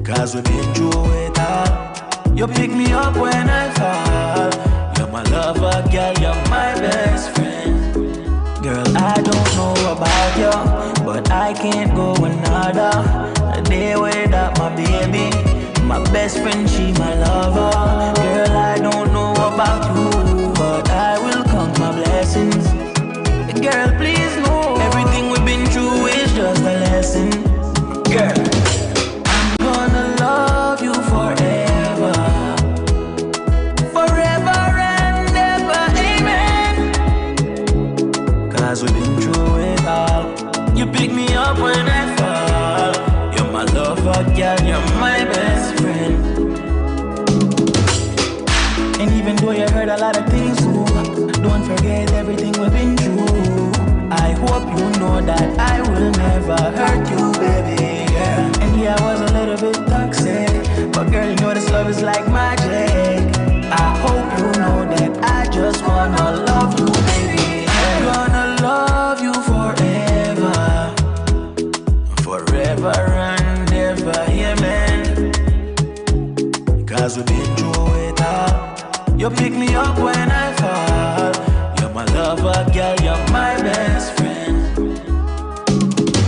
Cause we've been through it all. You pick me up when I fall. You're my lover, girl, you're my best friend. Girl, I don't know about you, but I can't go another day without my baby. My best friend, she my lover. Girl, I don't know about you, but I will count my blessings. Girl, please know everything we've been through is just a lesson. Girl, I'm gonna love you forever, forever and ever, amen. Cause we've been through it all. You pick me up when I fall. You're my lover, girl, you're my best friend. And even though you heard a lot of things too, don't forget everything we've been through. I hope you know that I will never hurt you, baby, girl. And yeah, I was a little bit toxic, but girl, you know this love is like magic. I hope you know that I just wanna love you, baby. I'm gonna love you forever, forever and ever, amen. Cause we've been through it all. You pick me up when I fall. You're my lover, girl, you're my best friend.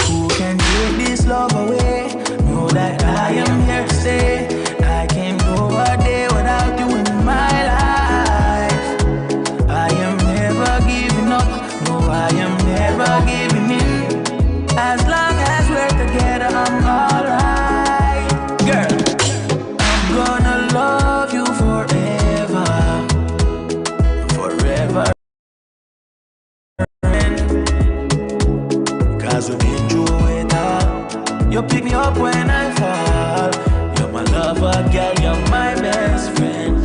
Who can take this love away? Know that I am here to stay. I can't go a day without you in my life. I am never giving up. No, I am never giving in. As long as we're together, I'm alright. Girl, I'm gonna love you forever, forever. Cause we've been through it all. You pick me up when I fall. You're my lover, girl, you're my best friend.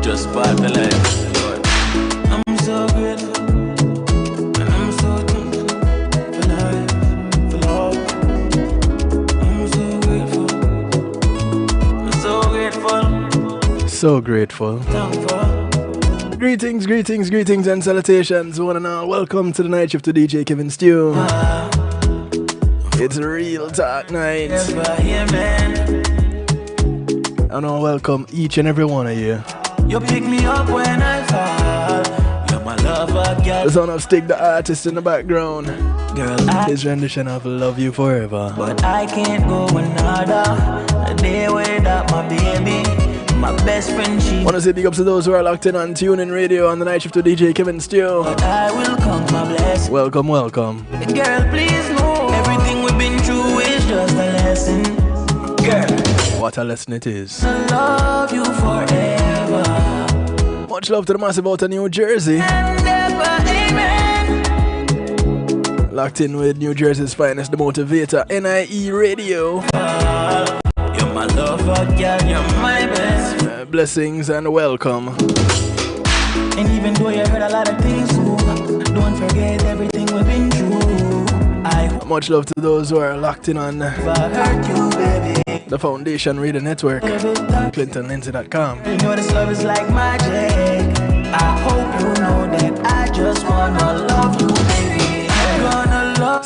Just part the life, Lord. I'm so grateful, and I'm so thankful for life, for love. I'm so grateful, I'm so grateful, so grateful. thankful. Greetings and salutations, one and all. Welcome to the night shift to DJ Kevin Stew. It's a real talk night. And I welcome each and every one of you. You pick me up when I fall. You're my lover, girl. The son of Stick, the artist in the background. Girl, His rendition of Love You Forever. but I can't go another day without my baby. My best friend, she. Wanna say big ups to those who are locked in on TuneIn Radio on the night shift to DJ Kevin Stew. But I will count my blessings. Welcome. Girl, please know everything we've been through is just a lesson. Girl, What a lesson it is. I love you forever Much love to the massive out of New Jersey. and ever, amen. Locked in with New Jersey's finest, the motivator, NIE Radio. You're my lover, girl, you're my best friend. Blessings and welcome. And even though you heard a lot of things too, don't forget everything we've been through. I hope Much love to those who are locked in on I hurt you, baby. the Foundation Radio Network, ClintonLindsay.com. You know this love is like magic. I hope you know that I just wanna love you, baby. I'm gonna love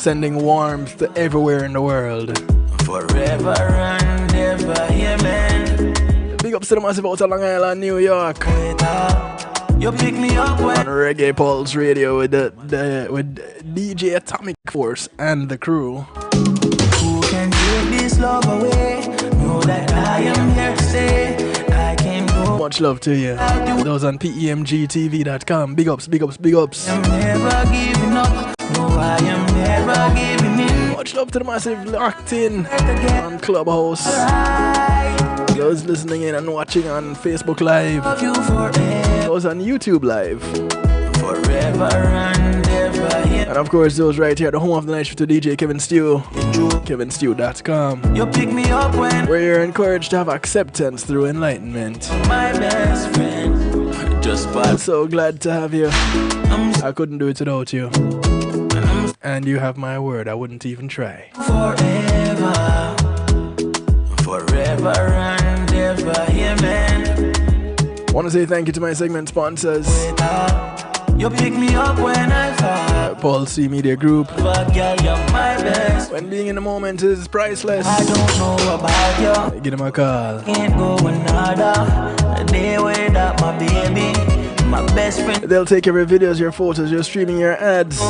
Sending warmth to everywhere in the world. forever and ever, amen. Big ups to the massive out of Long Island, New York. You pick me up On when Reggae Pulse Radio with with DJ Atomic Force and the crew. who can take this love away? Know that I am here to stay. I can't go. Much love to you. Those on PEMGTV.com. Big ups. I'm never giving up. No, I am never giving in. Much love to the massive locked in on Clubhouse. Those listening in and watching on Facebook Live. Love you forever, Those on YouTube Live. forever and ever. And of course those right here, the home of the night shift to DJ Kevin Stew. KevinStew.com. You pick me up when Where you're encouraged to have acceptance through enlightenment. my best friend. I'm so glad to have you. I couldn't do it without you. And you have my word, I wouldn't even try. Forever, forever and ever, yeah, man. Want to say thank you to my segment sponsors. You pick me up when I fall. Paul C Media Group. But girl, you're my best. When being in the moment is priceless. I don't know about you. Give them a call. Can't go another day without my baby, my best friend. They'll take your videos, your photos, your streaming, your ads.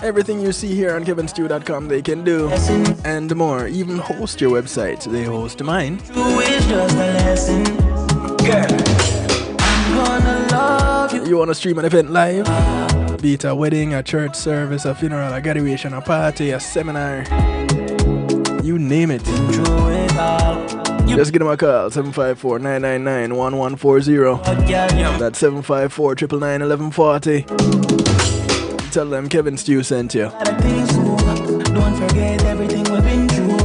Everything you see here on kevinstew.com they can do. And more. Even host your website. They host mine. You is just a lesson. Girl, I'm gonna love you. You want to stream an event live? Be it a wedding, a church service, a funeral, a graduation, a party, a seminar. You name it. Just give them a call, 754-999-1140. That's 754-999-1140. Tell them Kevin Stew sent you. Don't forget everything we've been through.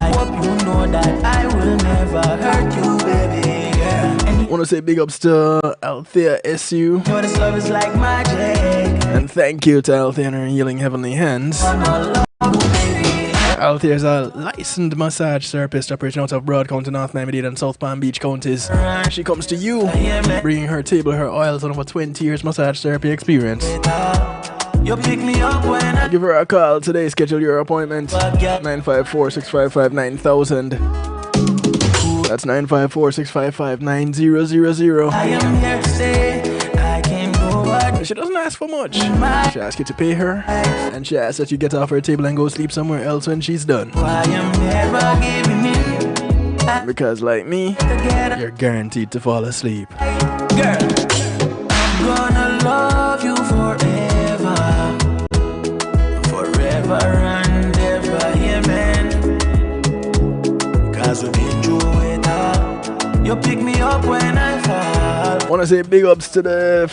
I hope you know that I will never hurt you, baby. Want to say big ups to Althea SU. This love is like magic. And thank you to Althea and her healing heavenly hands. Althea is a licensed massage therapist operating out of Broad County, North Miami-Dade and South Palm Beach counties. She comes to you, bringing her table, her oils, and over 20 years massage therapy experience. You pick me up when I give her a call today. Schedule your appointment. 954-655-9000. That's 954-655-9000. I am here to stay. I can't go out. She doesn't ask for much. She asks you to pay her, and she asks that you get off her table and go sleep somewhere else when she's done. I am never giving in. Because like me, you're guaranteed to fall asleep. Girl, I'm gonna love you forever, forever and ever, yeah, man. Cause we've been through it all. You pick me up when I fall. Want to say big ups to the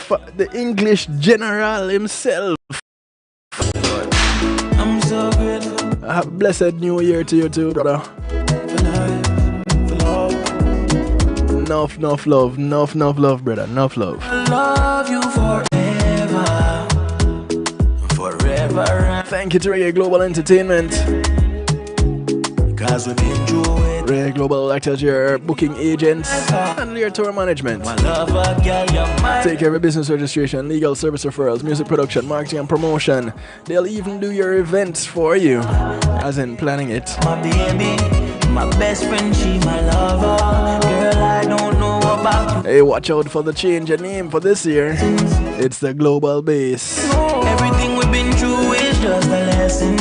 English general himself. I'm so grateful. Have a blessed new year to you too, brother. Enough love, brother. Enough love. I love you forever. Thank you to Reggae Global Entertainment. Cause we've been through it. Reggae Global act as your booking agents and your tour management. My lover, girl, you're my take care of business registration, legal service referrals, music production, marketing and promotion. They'll even do your events for you, as in planning it. My baby, my best friend, she my lover. Girl, I don't know about you. Hey, watch out for the change of name for this year. It's the Global Base. Everything we've been through is just a lesson.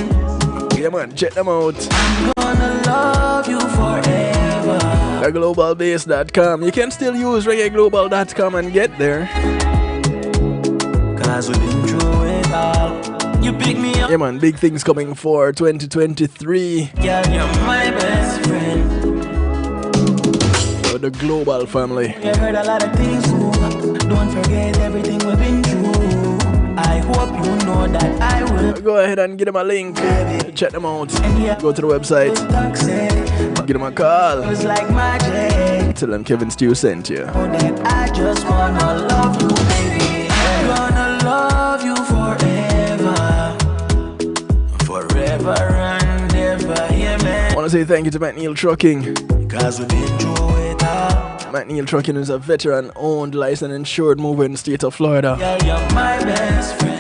Yeah man, check them out. I'm gonna love you forever. TheGlobalBase.com. You can still use ReggaeGlobal.com and get there. Cause we've been through it all. You pick me up. Yeah man, big things coming for 2023. Girl, you're my best friend. For the Global family. You heard a lot of things too. Don't forget everything we've been through. I hope you know that I will. Go ahead and give them a link. Check them out. Go to the website. Give them a call. It's like magic. Tell them Kevin Stew sent you. That I just wanna love you, baby. I'm gonna love you forever and ever, yeah, man. I want to say thank you to McNeil Trucking. Cause we've been through it all. McNeil Trucking is a veteran-owned, licensed, insured mover in the state of Florida. Girl, you're my best friend.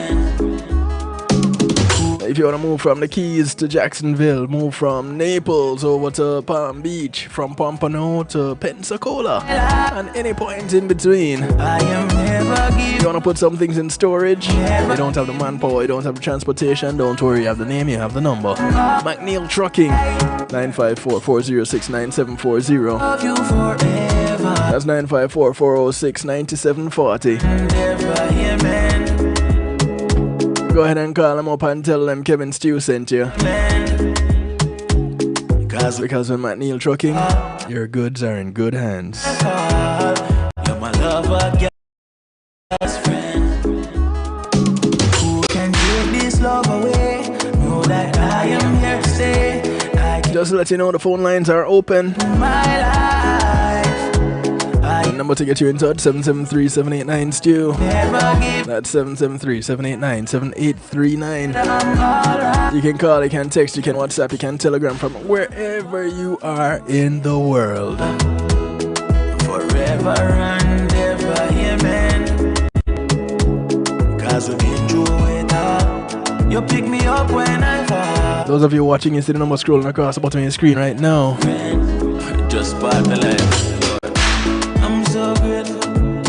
If you want to move from the Keys to Jacksonville, move from Naples over to Palm Beach, from Pompano to Pensacola, and any point in between. I am never giving. You want to put some things in storage? You don't have the manpower, you don't have the transportation, don't worry, you have the name, you have the number. McNeil Trucking, 954-406-9740. Love you forever. That's 954-406-9740. And ever, yeah, man. Go ahead and call them up and tell them Kevin Stew sent you. Because when McNeil Trucking, your goods are in good hands. You're my lover, best friend. Who can take this love away? Know that I am here to stay. Just to let you know, the phone lines are open. My life. number to get you in touch, 773-789-STEW. That's 773-789-7839. You can call, you can text, you can WhatsApp, you can Telegram from wherever you are in the world. Forever and ever, amen. Cause we've been through it all. You pick me up when I fall. Those of you watching, you see the number scrolling across the bottom of your screen right now. Just part the life. I'm so grateful.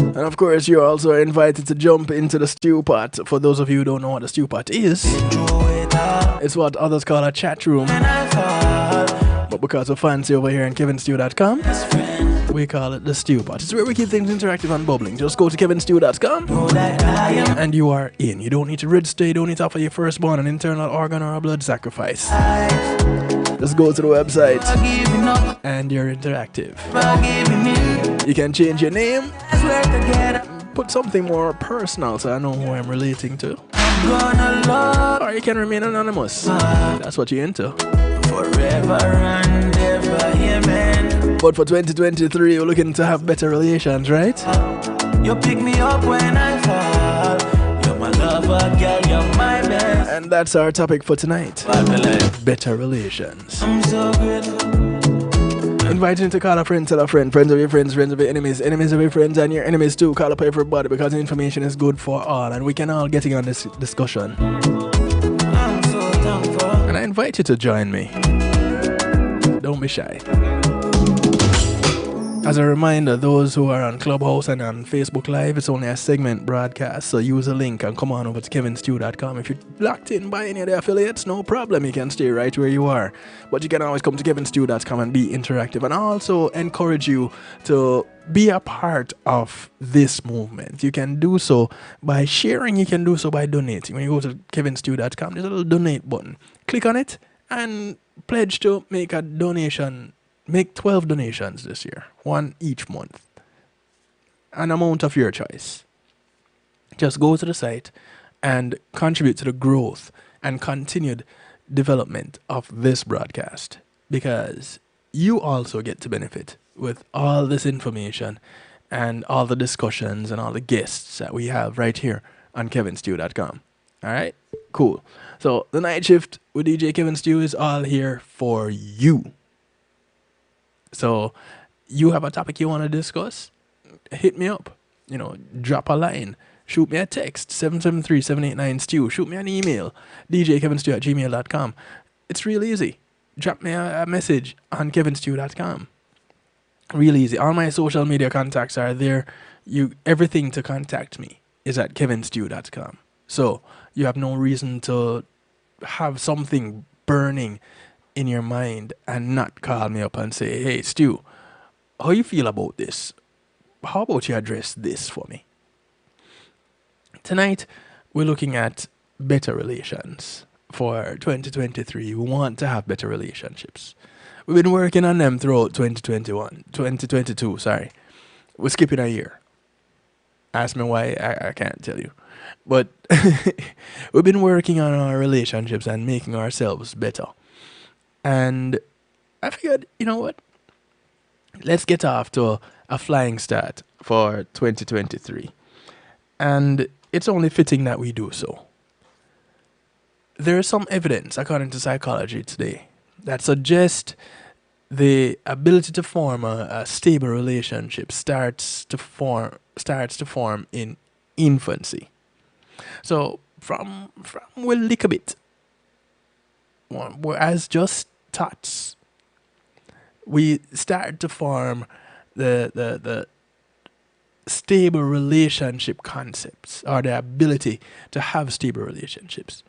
And of course, you're also invited to jump into the stew pot. For those of you who don't know what the stew pot is, it's what others call a chat room. But because we're fancy over here on kevinstew.com, we call it the stew pot. It's where we keep things interactive and bubbling. Just go to kevinstew.com and you are in. You don't need to register, you don't need to offer your firstborn an internal organ or a blood sacrifice. Just go to the website and you're interactive. You can change your name, put something more personal so I know who I'm relating to. Or you can remain anonymous. That's what you're into. Forever and ever, amen. But for 2023, we're looking to have better relations, right? You pick me up when I fall. You're my lover, girl, you're my best. And that's our topic for tonight. Better relations. I'm so grateful. Invite you to call a friend, tell a friend, friends of your friends, friends of your enemies, enemies of your friends, and your enemies too. Call up everybody because the information is good for all, and we can all get in on this discussion. I'm so thankful. And I invite you to join me. Don't be shy. As a reminder, those who are on Clubhouse and on Facebook Live, it's only a segment broadcast, so use a link and come on over to kevinstew.com. If you're locked in by any of the affiliates, no problem, you can stay right where you are. But you can always come to kevinstew.com and be interactive. And I also encourage you to be a part of this movement. You can do so by sharing, you can do so by donating. When you go to kevinstew.com, there's a little donate button. Click on it and pledge to make a donation. Make 12 donations this year, one each month. An amount of your choice. Just go to the site and contribute to the growth and continued development of this broadcast, because you also get to benefit with all this information and all the discussions and all the guests that we have right here on kevinstew.com. All right? Cool. So the night shift with DJ Kevin Stew is all here for you. So you have a topic you want to discuss? Hit me up. You know, drop a line. Shoot me a text, 773-789-STEW. Shoot me an email, djkevinstew@gmail.com. It's real easy. Drop me a message on kevinstew.com. Real easy. All my social media contacts are there. Everything to contact me is at kevinstew.com. So you have no reason to have something burning in your mind and not call me up and say, hey, Stu, how you feel about this? How about you address this for me? Tonight, we're looking at better relations for 2023. We want to have better relationships. We've been working on them throughout 2022, sorry. We're skipping a year. Ask me why, I can't tell you. But we've been working on our relationships and making ourselves better. And I figured, you know what? Let's get off to a flying start for 2023. And it's only fitting that we do so. There is some evidence, according to psychology today, that suggests the ability to form a stable relationship starts to form in infancy. So from a little bit, as just tots, we start to form the stable relationship concepts, or the ability to have stable relationships.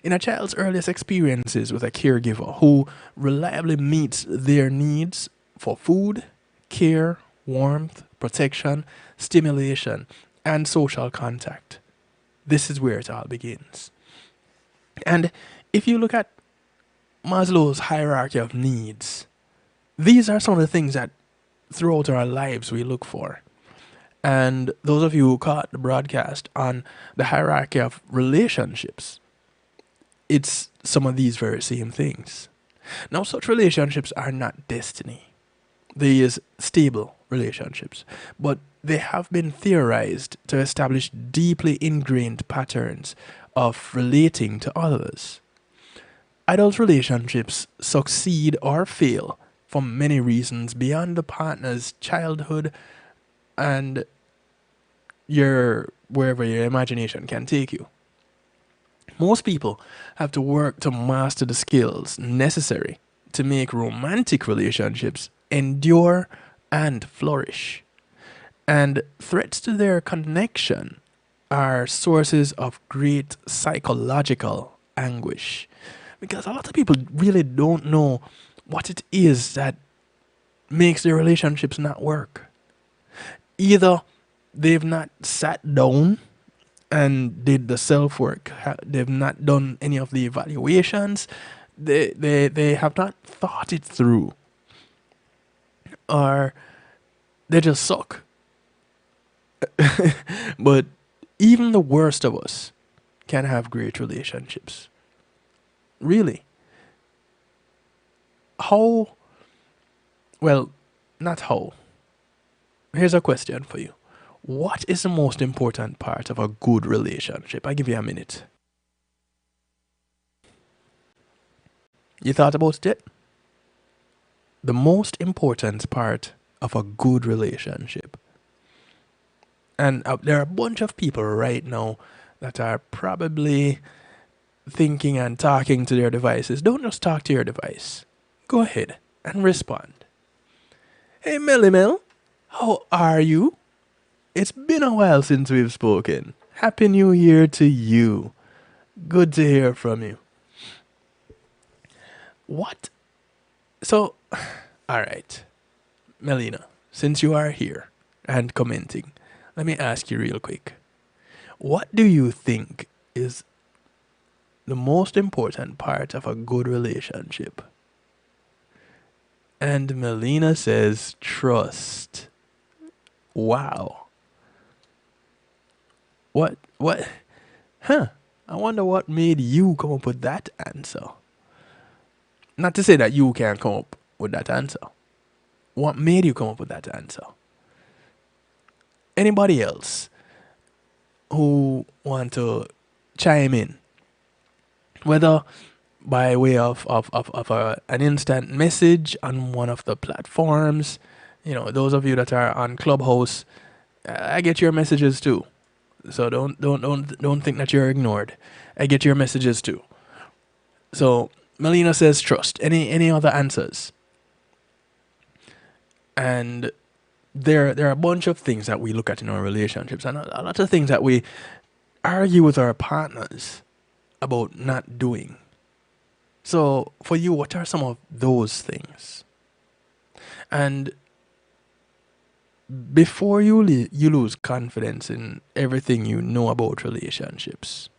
In a child's earliest experiences with a caregiver who reliably meets their needs for food, care, warmth, protection, stimulation, and social contact. This is where it all begins. And if you look at Maslow's hierarchy of needs, these are some of the things that throughout our lives we look for. And those of you who caught the broadcast on the hierarchy of relationships, it's some of these very same things. Now, such relationships are not destiny. these stable relationships, but they have been theorized to establish deeply ingrained patterns of relating to others. Adult relationships succeed or fail for many reasons beyond the partner's childhood and your wherever your imagination can take you. Most people have to work to master the skills necessary to make romantic relationships endure and flourish. And threats to their connection are sources of great psychological anguish. Because a lot of people really don't know what it is that makes their relationships not work. Either they've not sat down and did the self work, they've not done any of the evaluations, they have not thought it through, or they just suck. But even the worst of us can have great relationships. Really. How? Well, not how. Here's a question for you. What is the most important part of a good relationship? I give you a minute. You thought about it? The most important part of a good relationship. And there are a bunch of people right now that are probably thinking and talking to their devices. Don't just talk to your device. Go ahead and respond. Hey, Melly Mel, how are you? It's been a while since we've spoken. Happy New Year to you. Good to hear from you. What? So, alright. Melina, since you are here and commenting, let me ask you real quick. What do you think is the most important part of a good relationship? And Melina says trust. Wow. What? Huh. I wonder what made you come up with that answer. Not to say that you can't come up with that answer. What made you come up with that answer? Anybody else who want to chime in? Whether by way of an instant message on one of the platforms. You know, those of you that are on Clubhouse, I get your messages too. So don't think that you're ignored. I get your messages too. So Melina says trust. Any other answers? And there are a bunch of things that we look at in our relationships, and a lot of things that we argue with our partners about not doing. So for you, what are some of those things? And before you lose confidence in everything you know about relationships,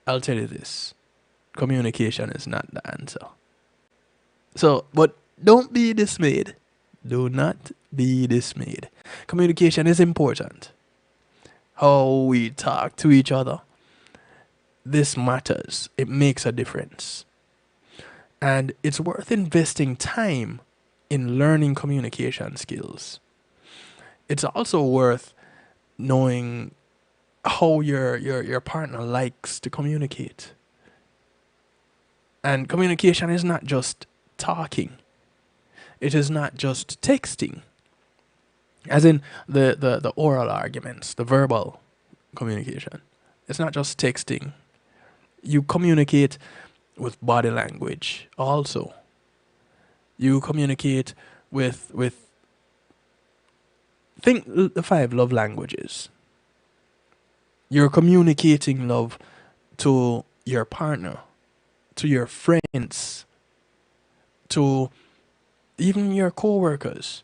I'll tell you this. Communication is not the answer. So, but don't be dismayed. Do not be dismayed. Communication is important. How we talk to each other. This matters. It makes a difference. And it's worth investing time in learning communication skills. It's also worth knowing how your partner likes to communicate. And communication is not just talking. It is not just texting. As in the oral arguments, the verbal communication. It's not just texting. You communicate with body language also. You communicate with think the 5 love languages. You're communicating love to your partner, to your friends, to even your co-workers,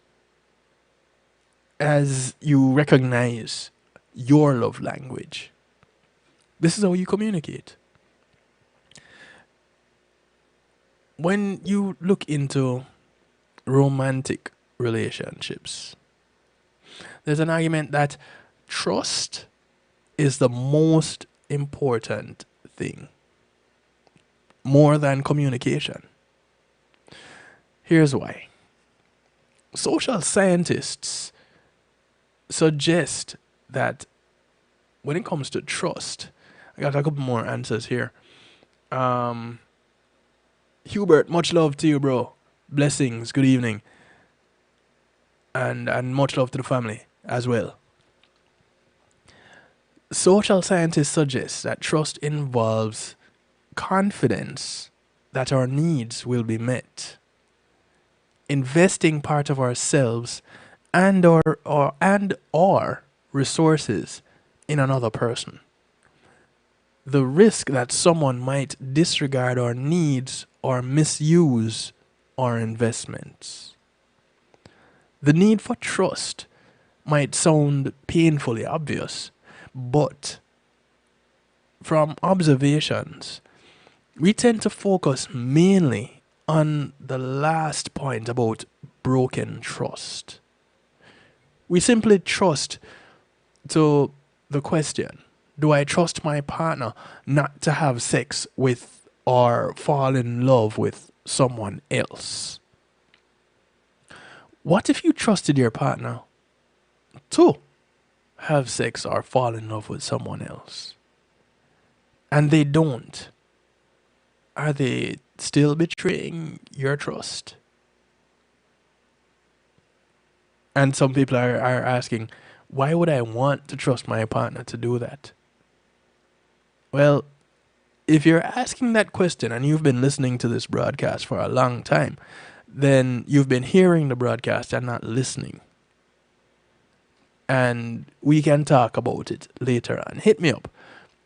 as you recognize your love language. This is how you communicate. When you look into romantic relationships, there's an argument that trust is the most important thing, more than communication. Here's why. Social scientists suggest that when it comes to trust, I got a couple more answers here. Um, Hubert, much love to you, bro. Blessings. Good evening, and much love to the family as well. Social scientists suggest that trust involves confidence that our needs will be met, investing part of ourselves and or resources in another person. The risk that someone might disregard our needs or misuse our investments. The need for trust might sound painfully obvious, but from observations, we tend to focus mainly on the last point about broken trust. We simply trust to the question, do I trust my partner not to have sex with or fall in love with someone else? What if you trusted your partner to have sex or fall in love with someone else and they don't? Are they still betraying your trust? And some people are asking, why would I want to trust my partner to do that? Well, if you're asking that question and you've been listening to this broadcast for a long time, then you've been hearing the broadcast and not listening. And we can talk about it later on. Hit me up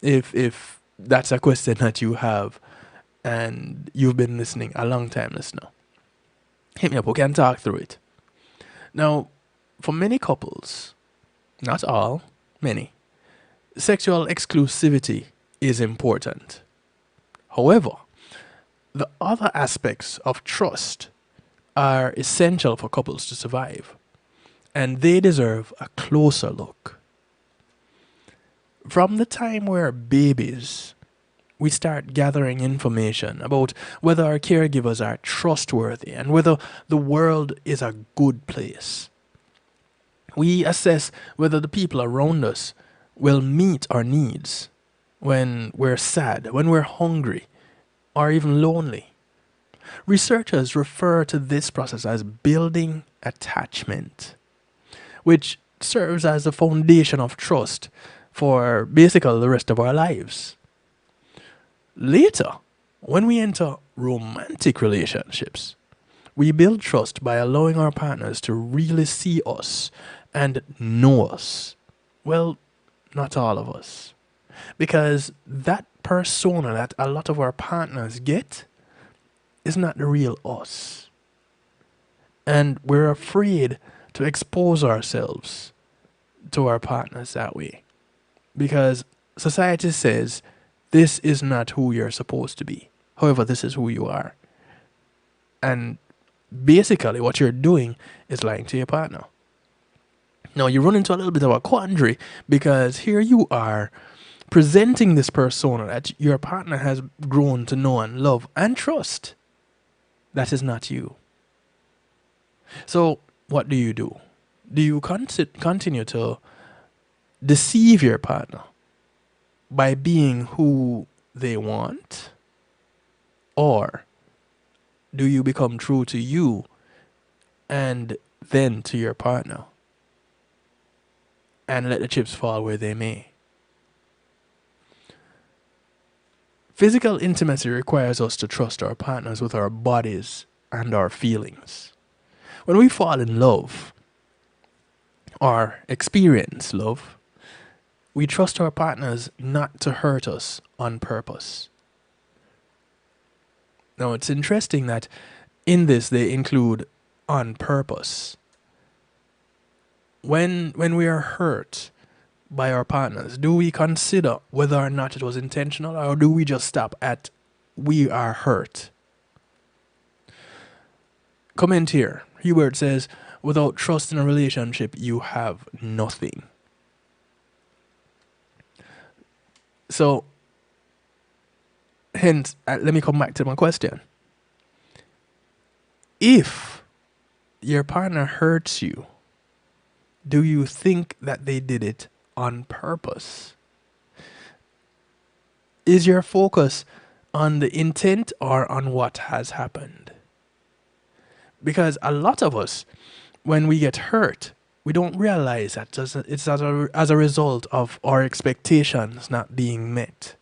if that's a question that you have and you've been listening a long time listener. Hit me up, we can talk through it. Now, for many couples, not all, many, sexual exclusivity is important. However, the other aspects of trust are essential for couples to survive, and they deserve a closer look. From the time we're babies, we start gathering information about whether our caregivers are trustworthy and whether the world is a good place. We assess whether the people around us will meet our needs when we're sad, when we're hungry, or even lonely. Researchers refer to this process as building attachment, which serves as the foundation of trust for basically the rest of our lives. Later, when we enter romantic relationships, we build trust by allowing our partners to really see us and know us. Well, not all of us. Because that persona that a lot of our partners get is not the real us. And we're afraid to expose ourselves to our partners that way. Because society says this is not who you're supposed to be. However, this is who you are. And basically what you're doing is lying to your partner. Now you run into a little bit of a quandary because here you are presenting this persona that your partner has grown to know and love and trust. That is not you. So what do you do? Do you continue to deceive your partner by being who they want? Or do you become true to you and then to your partner and let the chips fall where they may? Physical intimacy requires us to trust our partners with our bodies and our feelings. When we fall in love or experience love, we trust our partners not to hurt us on purpose. Now, it's interesting that in this they include on purpose. When we are hurt by our partners, do we consider whether or not it was intentional, or do we just stop at we are hurt? Comment here. Hubert says, without trust in a relationship, you have nothing. So, hence, let me come back to my question. If your partner hurts you, do you think that they did it on purpose? Is your focus on the intent or on what has happened? Because a lot of us, when we get hurt, we don't realize that it's as a result of our expectations not being met.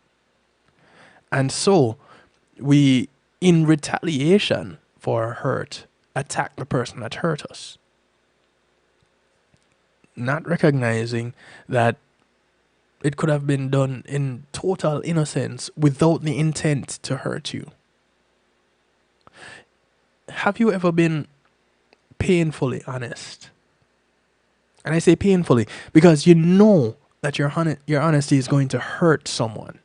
And so we, in retaliation for our hurt, attack the person that hurt us, not recognizing that it could have been done in total innocence without the intent to hurt you. Have you ever been painfully honest? And I say painfully because you know that your honesty is going to hurt someone,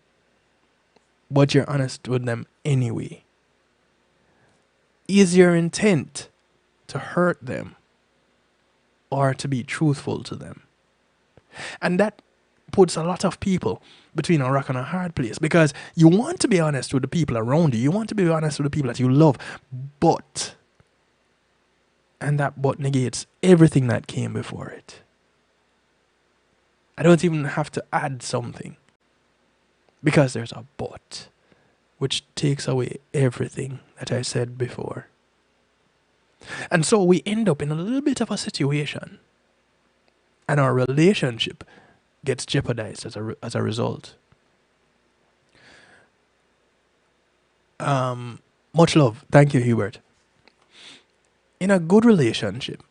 but you're honest with them anyway. Is your intent to hurt them or to be truthful to them? And that puts a lot of people between a rock and a hard place, because you want to be honest with the people around you. You want to be honest with the people that you love, and that but negates everything that came before it. I don't even have to add something, because there's a but, which takes away everything that I said before. And so we end up in a little bit of a situation, and our relationship gets jeopardized as a result. Much love. Thank you, Hubert. In a good relationship,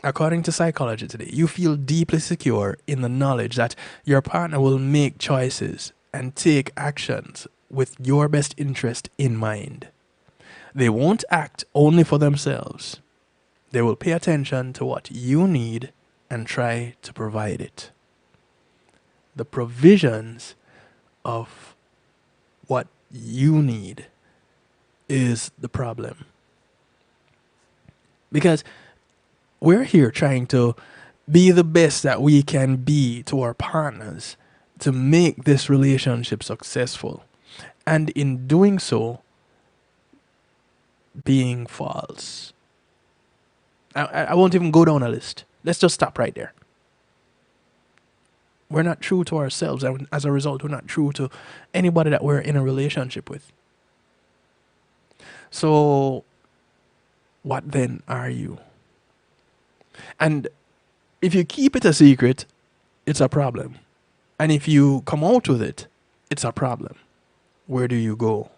according to psychology today, you feel deeply secure in the knowledge that your partner will make choices and take actions with your best interest in mind. They won't act only for themselves. They will pay attention to what you need and try to provide it. The provisions of what you need is the problem. Because we're here trying to be the best that we can be to our partners to make this relationship successful. And in doing so, being false. I won't even go down a list. Let's just stop right there. We're not true to ourselves, and as a result, we're not true to anybody that we're in a relationship with. So, what then are you? And if you keep it a secret, it's a problem. And if you come out with it, it's a problem. Where do you go?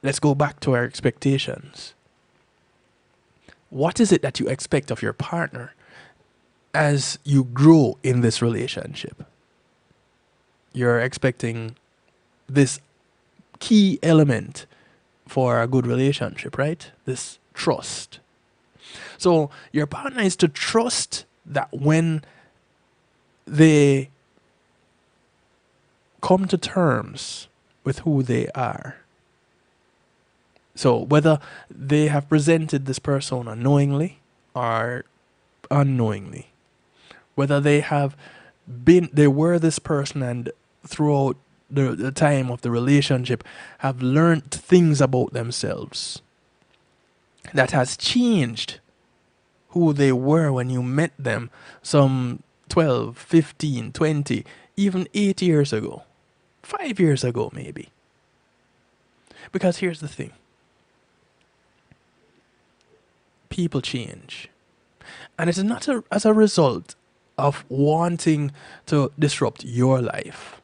Let's go back to our expectations. What is it that you expect of your partner as you grow in this relationship? You're expecting this key element for a good relationship, right? This trust. So your partner is to trust that when they come to terms with who they are, so whether they have presented this persona knowingly or unknowingly, whether they were this person and throughout the time of the relationship have learned things about themselves that has changed who they were when you met them some 12, 15, 20, even 8 years ago, 5 years ago maybe. Because here's the thing. People change. And it's not as a result of wanting to disrupt your life.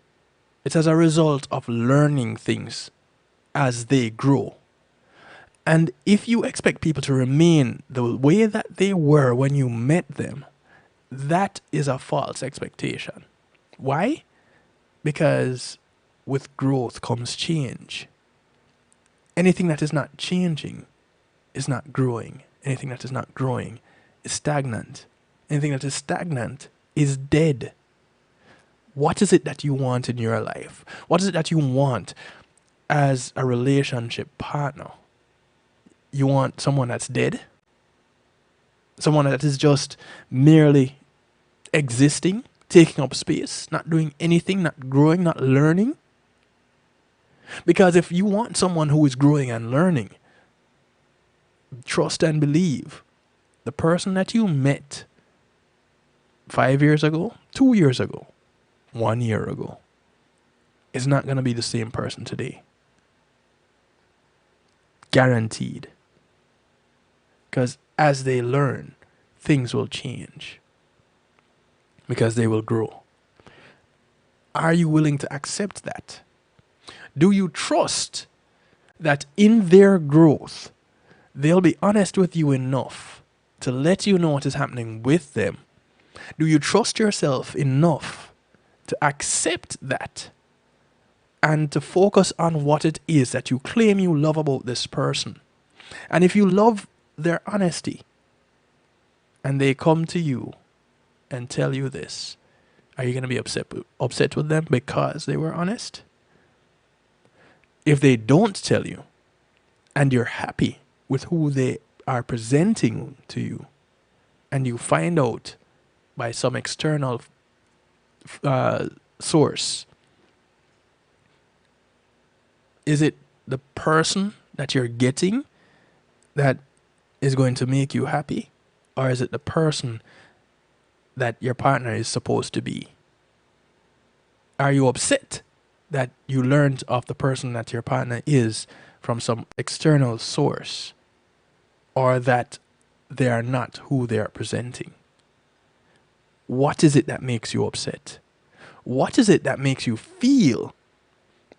It's as a result of learning things as they grow. And if you expect people to remain the way that they were when you met them, that is a false expectation. Why? Because with growth comes change. Anything that is not changing is not growing. Anything that is not growing is stagnant. Anything that is stagnant is dead. What is it that you want in your life? What is it that you want as a relationship partner? You want someone that's dead? Someone that is just merely existing, taking up space, not doing anything, not growing, not learning? Because if you want someone who is growing and learning, Trust and believe. The person that you met 5 years ago, 2 years ago, 1 year ago is not going to be the same person today. Guaranteed. Because as they learn, things will change. Because they will grow. Are you willing to accept that? Do you trust that in their growth, they'll be honest with you enough to let you know what is happening with them? Do you trust yourself enough to accept that and to focus on what it is that you claim you love about this person? And if you love their honesty and they come to you and tell you this, are you going to be upset with them because they were honest? If they don't tell you and you're happy with who they are presenting to you, and you find out by some external source, is it the person that you're getting that is going to make you happy? Or is it the person that your partner is supposed to be? Are you upset that you learned of the person that your partner is from some external source, or that they are not who they are presenting? What is it that makes you upset? What is it that makes you feel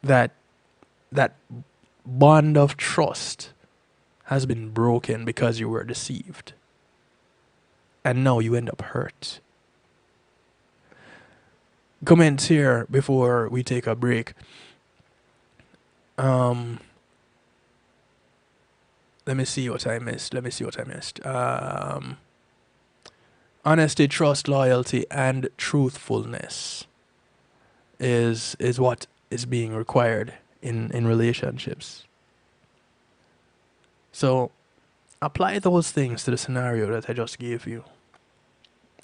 that that bond of trust has been broken because you were deceived? And now you end up hurt. Comments here before we take a break. Let me see what I missed. Honesty, trust, loyalty, and truthfulness is what is being required in relationships. So apply those things to the scenario that I just gave you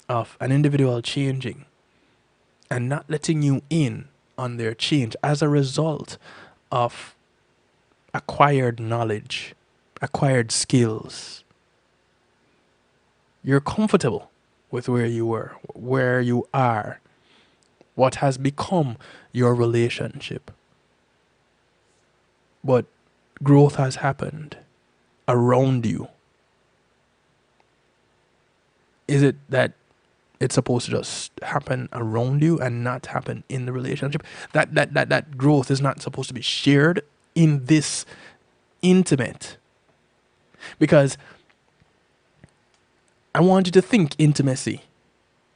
of an individual changing and not letting you in on their change as a result of acquired knowledge, acquired skills. You're comfortable with where you were, where you are, what has become your relationship. But growth has happened around you. Is it that it's supposed to just happen around you and not happen in the relationship? That growth is not supposed to be shared in this intimate. Because I want you to think intimacy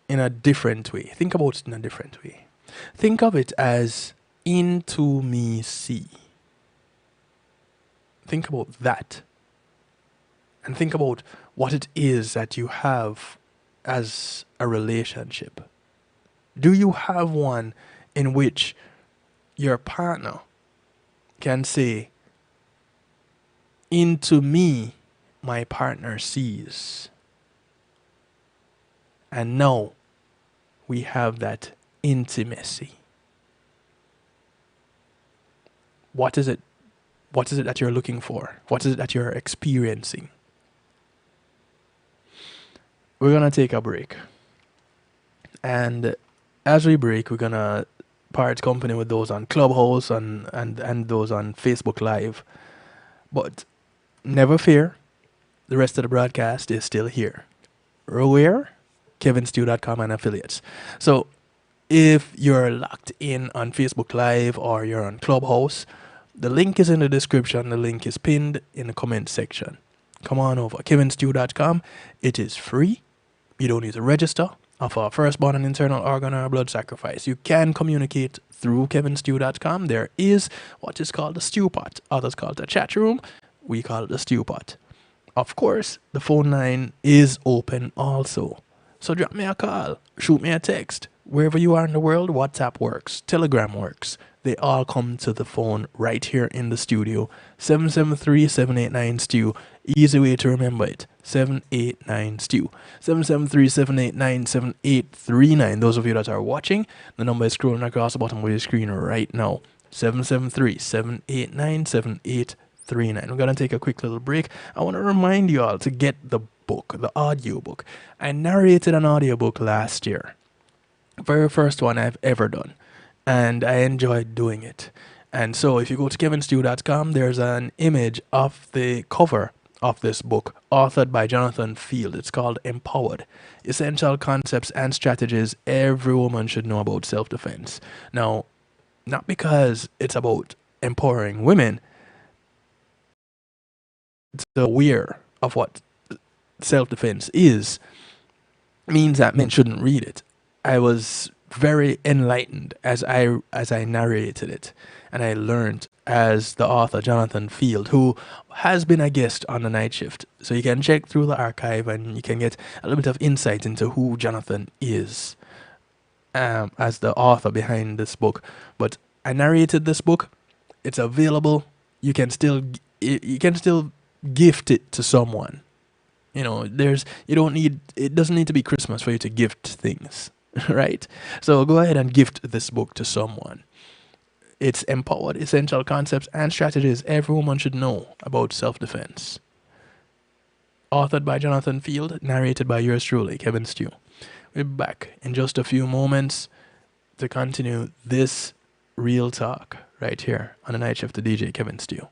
in a different way. Think about it in a different way. Think of it as into me see. Think about that. And think about what it is that you have as a relationship. Do you have one in which your partner can say, into me, my partner sees? And now we have that intimacy. What is it? What is it that you're looking for? What is it that you're experiencing? We're going to take a break. And as we break, we're going to part company with those on Clubhouse and those on Facebook Live. But never fear, the rest of the broadcast is still here. Where? KevinStew.com and affiliates. So if you're locked in on Facebook Live or you're on Clubhouse, the link is in the description. The link is pinned in the comment section. Come on over. KevinStew.com. It is free. You don't need to register. Offer firstborn and internal organ or blood sacrifice. You can communicate through KevinStew.com. There is what is called the stew pot. Others call it a chat room. We call it the stew pot. Of course, the phone line is open also. So drop me a call. Shoot me a text. Wherever you are in the world, WhatsApp works. Telegram works. They all come to the phone right here in the studio. 773-789-STEW. Easy way to remember it. 789-STEW. 773-789-7839. Those of you that are watching, the number is scrolling across the bottom of your screen right now. 773-789-7839. 39. We're going to take a quick little break. I want to remind you all to get the book, the audiobook. I narrated an audiobook last year. Very first one I've ever done. And I enjoyed doing it. And so if you go to kevinstew.com, there's an image of the cover of this book, authored by Jonathan Field. It's called Empowered: Essential Concepts and Strategies Every Woman Should Know About Self-Defense. Now, not because it's about empowering women, it's aware of what self-defense is, means that men shouldn't read it. I was very enlightened as I narrated it, and I learned as the author Jonathan Field, who has been a guest on the Night Shift. So you can check through the archive and you can get a little bit of insight into who Jonathan is as the author behind this book. But I narrated this book. It's available. You can still gift it to someone. You know, it doesn't need to be Christmas for you to gift things, right? So go ahead and gift this book to someone. It's Empowered: Essential Concepts and Strategies Every Woman Should Know About Self-Defense. Authored by Jonathan Field, narrated by yours truly, Kevin Stew. We'll be back in just a few moments to continue this real talk right here on the Night Shift to DJ Kevin Stew.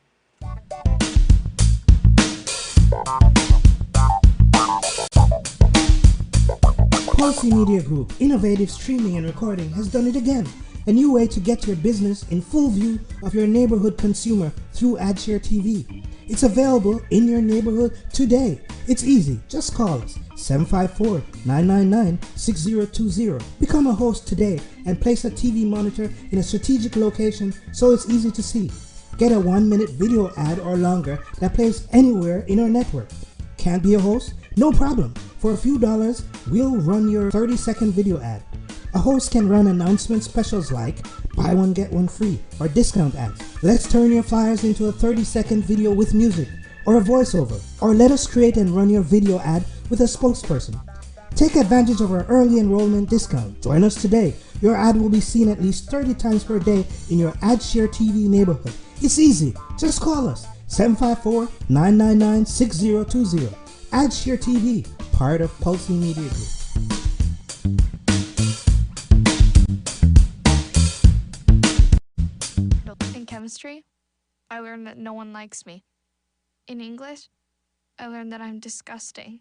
Pulsey Media Group, innovative streaming and recording, has done it again. A new way to get your business in full view of your neighborhood consumer through AdShare TV. It's available in your neighborhood today. It's easy. Just call us 754-999-6020. Become a host today and place a TV monitor in a strategic location so it's easy to see. Get a 1-minute video ad or longer that plays anywhere in our network. Can't be a host? No problem. For a few dollars, we'll run your 30-second video ad. A host can run announcement specials like buy one get one free or discount ads. Let's turn your flyers into a 30-second video with music or a voiceover, or let us create and run your video ad with a spokesperson. Take advantage of our early enrollment discount. Join us today. Your ad will be seen at least 30 times per day in your AdShare TV neighborhood. It's easy. Just call us 754-999-6020. AdShare TV, part of Pulsey Media Group. In chemistry, I learned that no one likes me. In English, I learned that I'm disgusting.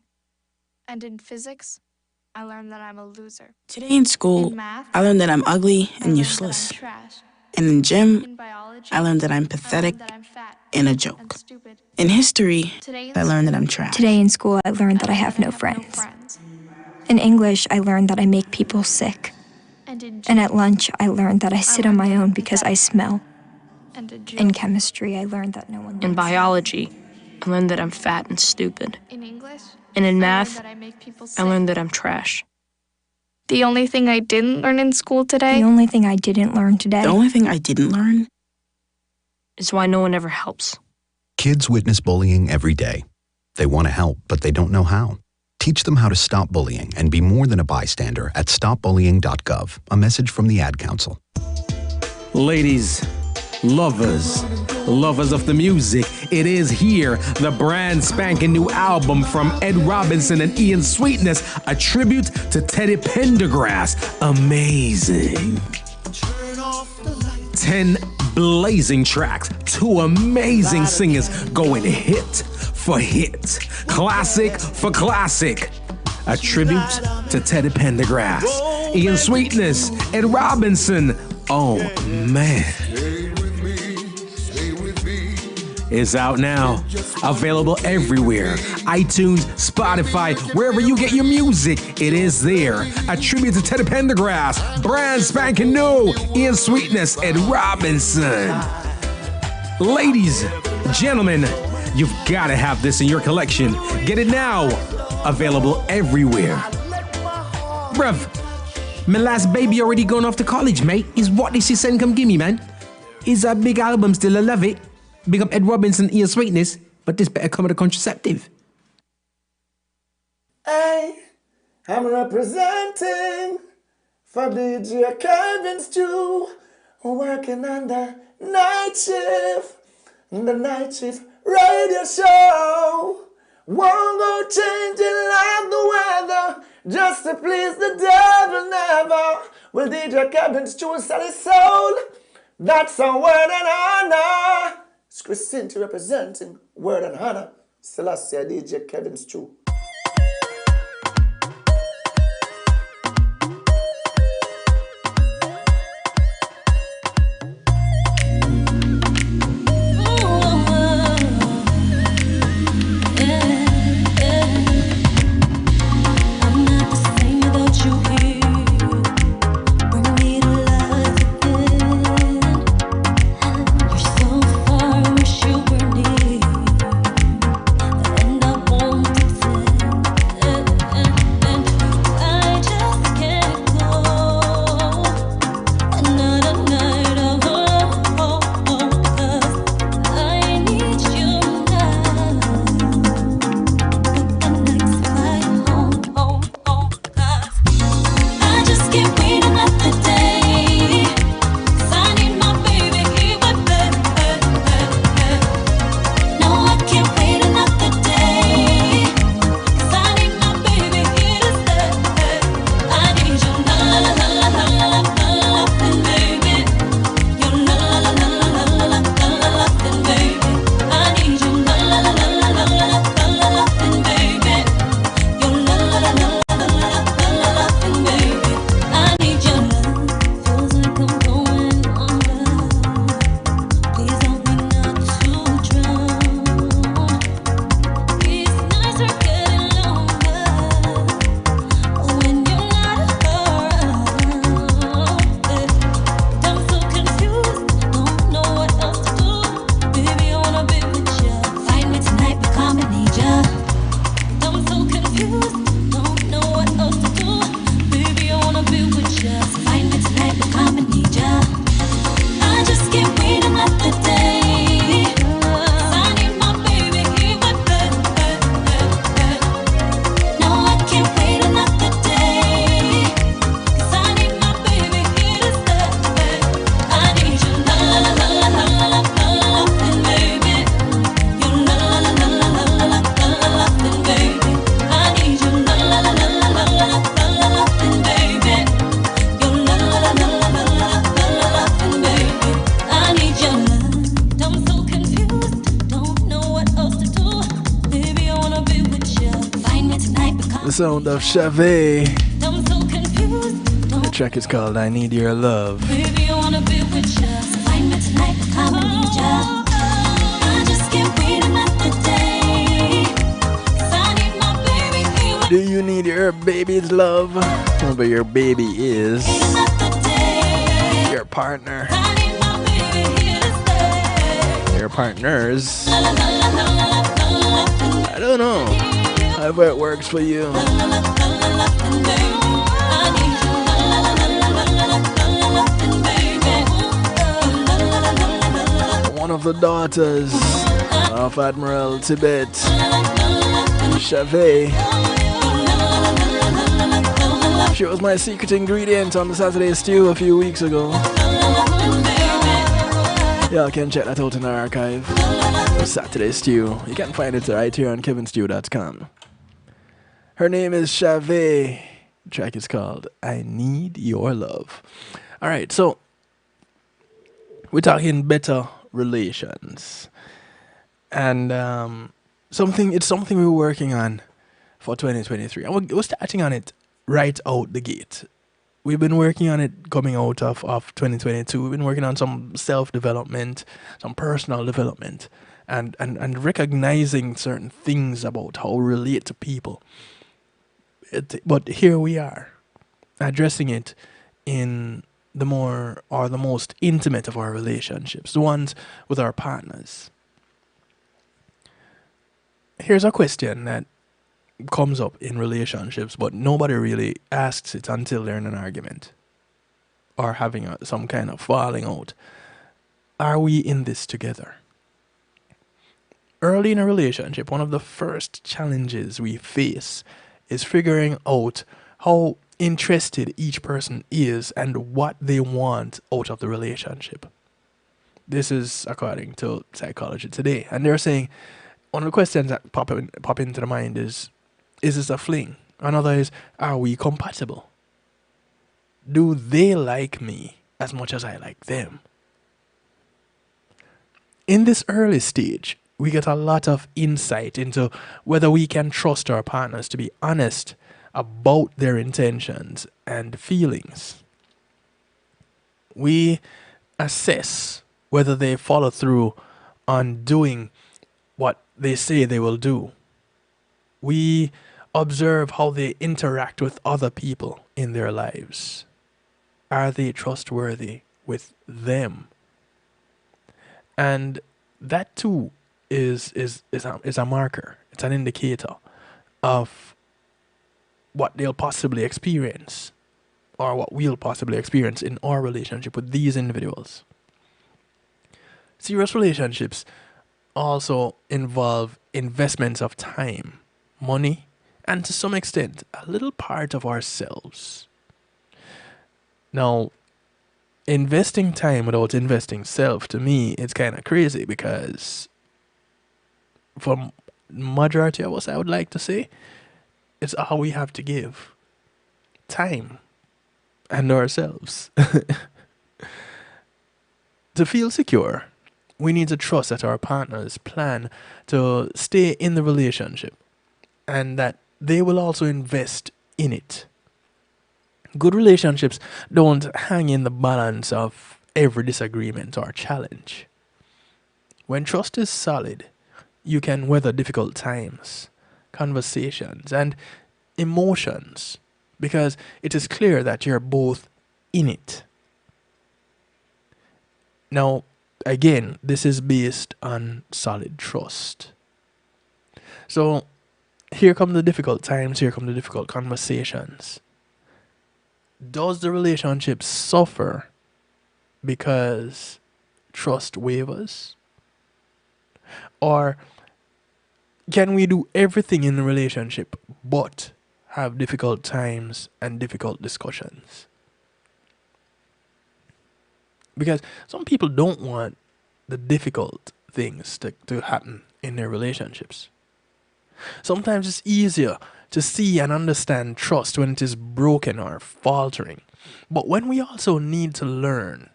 And in physics, I learned that I'm a loser. Today in school, In math, I learned that I'm ugly I and learned useless. that I'm trash. And in gym, In biology, I learned that I'm I pathetic learned that I'm fat and a and joke. stupid. In history, Today in I learned that school, I'm trash. Today in school, I learned that I have no friends. In English, I learned that I make people sick. And in And gym, at lunch, I learned that I sit on my own because I smell. and a joke. In chemistry, I learned that no one likes In me. biology, I learned that I'm fat and stupid. In English, And in I math, learned that I make people sick. I learned that I'm trash. The only thing I didn't learn in school today, The only thing I didn't learn today The only thing I didn't learn Is why no one ever helps. Kids witness bullying every day. They want to help, but they don't know how. Teach them how to stop bullying and be more than a bystander at stopbullying.gov. A message from the Ad Council. Ladies, lovers of the music, it is here, the brand spanking new album from Ed Robinson and Ian Sweetness, a tribute to Teddy Pendergrass. Amazing. 10 blazing tracks, 2 amazing singers going hit for hit, classic for classic. A tribute to Teddy Pendergrass, Ian Sweetness, Ed Robinson. Oh man. Is out now. Available everywhere. iTunes, Spotify, wherever you get your music, it is there. A tribute to Teddy Pendergrass, brand spanking new, Ian Sweetness, and Robinson. Ladies, gentlemen, you've got to have this in your collection. Get it now. Available everywhere. Bruv, my last baby already gone off to college, mate. Is what this is saying, come gimme, man. Is a big album still, I love it. Big up Ed Robinson, Ian Sweetness, but this better come with a contraceptive. Hey, I'm representing for DJ Kevin Stew, working on the night shift. The night shift radio show won't go changing like the weather just to please the devil never. Will DJ Kevin's true Sally Soul. That's a word and honor. It's Christine representing word and honor. Selassie DJ Kevin's true. Sound of Chavez. The track is called I Need Your Love. Baby, I wanna be with you. Find me tonight, but come and need ya. I just can't wait another day. 'Cause I need my baby here. Do you need your baby's love? Whoever your baby is. Your partner. I need my baby here to stay. Your partners. I don't know. However it works for you. One of the daughters of Admiral Tibet, Chavez. She was my secret ingredient on the Saturday Stew a few weeks ago. Y'all can check that out in our archive. Saturday Stew. You can find it right here on kevinstew.com. Her name is Chavez. The track is called I Need Your Love. Alright, so we're talking better relations. And it's something we're working on for 2023. And we're starting on it right out the gate. We've been working on it coming out of 2022. We've been working on some self-development, some personal development, and recognizing certain things about how we relate to people. But here we are, addressing it in the most intimate of our relationships, the ones with our partners. Here's a question that comes up in relationships, but nobody really asks it until they're in an argument or having some kind of falling out. Are we in this together? Early in a relationship, one of the first challenges we face is figuring out how interested each person is and what they want out of the relationship. This is according to Psychology Today. And they're saying one of the questions that pop into the mind is this a fling? Another is, are we compatible? Do they like me as much as I like them? In this early stage, we get a lot of insight into whether we can trust our partners to be honest about their intentions and feelings. We assess whether they follow through on doing what they say they will do. We observe how they interact with other people in their lives. Are they trustworthy with them? And that too is a marker. It's an indicator of what they'll possibly experience, or what we'll possibly experience in our relationship with these individuals. Serious relationships also involve investments of time, money, and to some extent, a little part of ourselves. Now, investing time without investing self, to me, it's kind of crazy, because for majority of us, I would like to say, it's all we have to give. Time and ourselves. To feel secure, we need to trust that our partners plan to stay in the relationship and that they will also invest in it. Good relationships don't hang in the balance of every disagreement or challenge. When trust is solid, you can weather difficult times, conversations, and emotions, because it is clear that you're both in it. Now, again, this is based on solid trust. So, here come the difficult times, here come the difficult conversations. Does the relationship suffer because trust wavers? Or can we do everything in the relationship but have difficult times and difficult discussions? Because some people don't want the difficult things to happen in their relationships. Sometimes it's easier to see and understand trust when it is broken or faltering. But when we also need to learn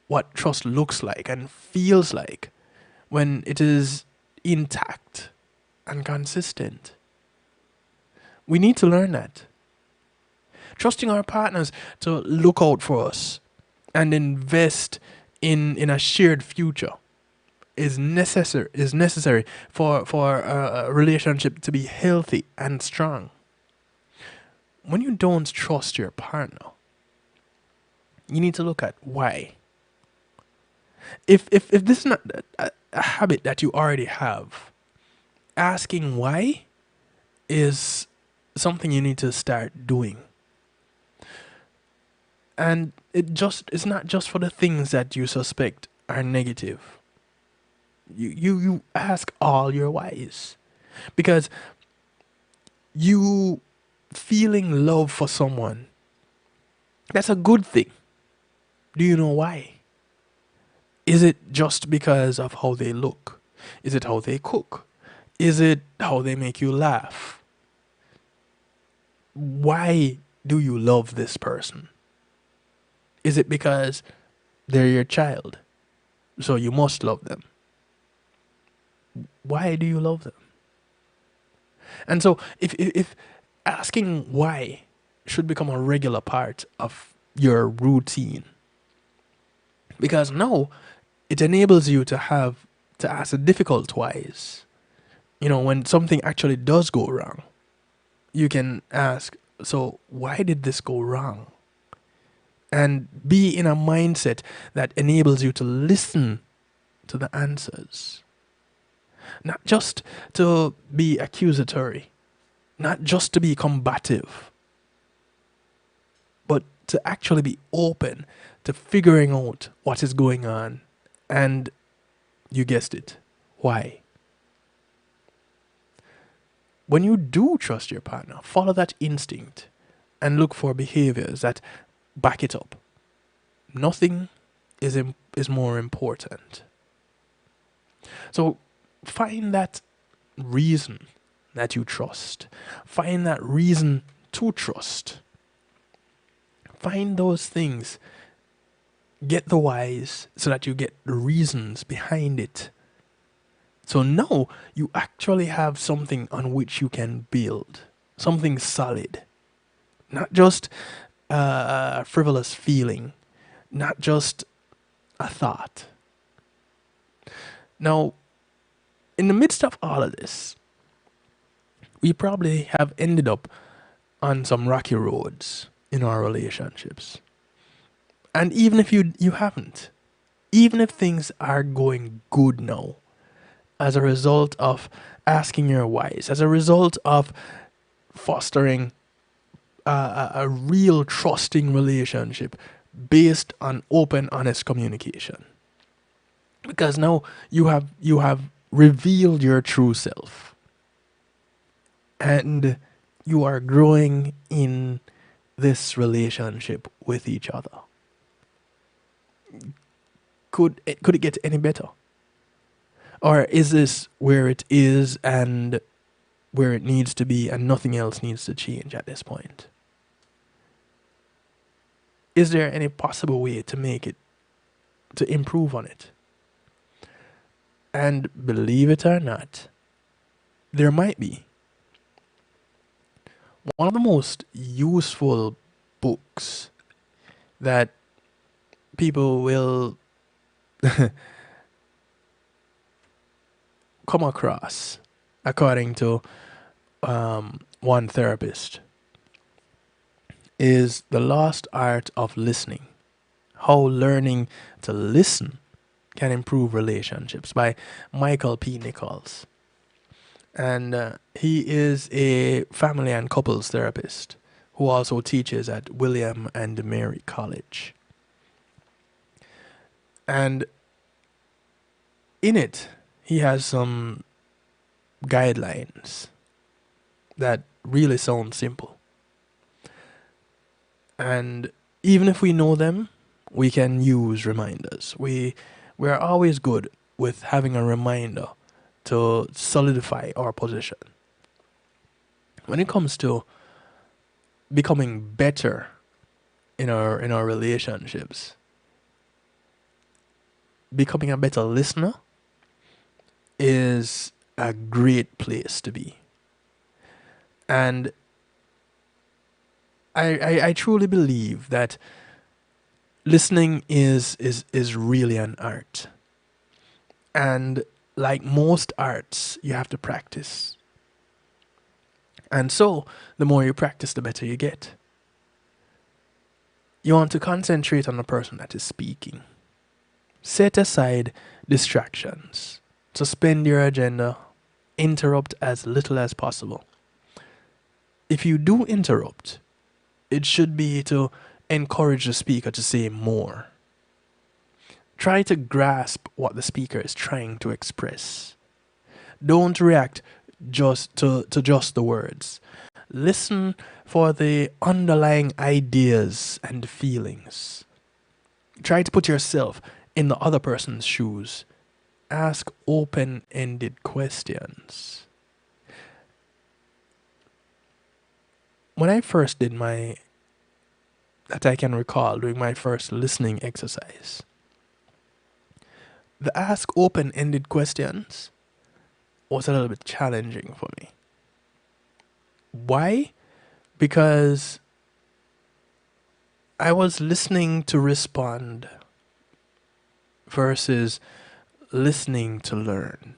what trust looks like and feels like when it is intact and consistent, we need to learn that. Trusting our partners to look out for us and invest in a shared future is necessary for a relationship to be healthy and strong. When you don't trust your partner, you need to look at why. If this is not a habit that you already have, asking why is something you need to start doing. And it's not just for the things that you suspect are negative. You ask all your whys, because you feeling love for someone, that's a good thing. Do you know why? Is it just because of how they look? Is it how they cook? Is it how they make you laugh? Why do you love this person? Is it because they're your child, so you must love them? Why do you love them? And so if asking why should become a regular part of your routine, because now it enables you to ask the difficult whys. You know, when something actually does go wrong, you can ask, so why did this go wrong? And be in a mindset that enables you to listen to the answers. Not just to be accusatory, not just to be combative, but to actually be open to figuring out what is going on. And you guessed it, why? When you do trust your partner, follow that instinct and look for behaviors that back it up. Nothing is is more important. So find that reason that you trust. Find that reason to trust. Find those things. Get the whys so that you get the reasons behind it. So now you actually have something on which you can build. Something solid. Not just a frivolous feeling. Not just a thought. Now, in the midst of all of this, we probably have ended up on some rocky roads in our relationships. And even if you haven't, even if things are going good now, as a result of asking your whys, as a result of fostering a real trusting relationship based on open, honest communication. Because now you have revealed your true self. And you are growing in this relationship with each other. Could it get any better? Or is this where it is and where it needs to be and nothing else needs to change at this point? Is there any possible way to make it, to improve on it? And believe it or not, there might be. One of the most useful books that people will come across, according to one therapist, is The Lost Art of Listening. How Learning to Listen Can Improve Relationships by Michael P. Nichols. And he is a family and couples therapist who also teaches at William and Mary College. And in it, he has some guidelines that really sound simple. And even if we know them, we can use reminders. We are always good with having a reminder to solidify our position. When it comes to becoming better in our relationships, becoming a better listener is a great place to be. And I truly believe that listening is really an art. And like most arts, you have to practice. And so, the more you practice, the better you get. You want to concentrate on the person that is speaking. Set aside distractions. Suspend your agenda. Interrupt as little as possible. If you do interrupt, it should be to encourage the speaker to say more. Try to grasp what the speaker is trying to express. Don't react just to just the words. Listen for the underlying ideas and feelings. Try to put yourself in the other person's shoes. Ask open-ended questions. When I first did that I can recall doing my first listening exercise, the ask open-ended questions was a little bit challenging for me. Why? Because I was listening to respond versus listening to learn.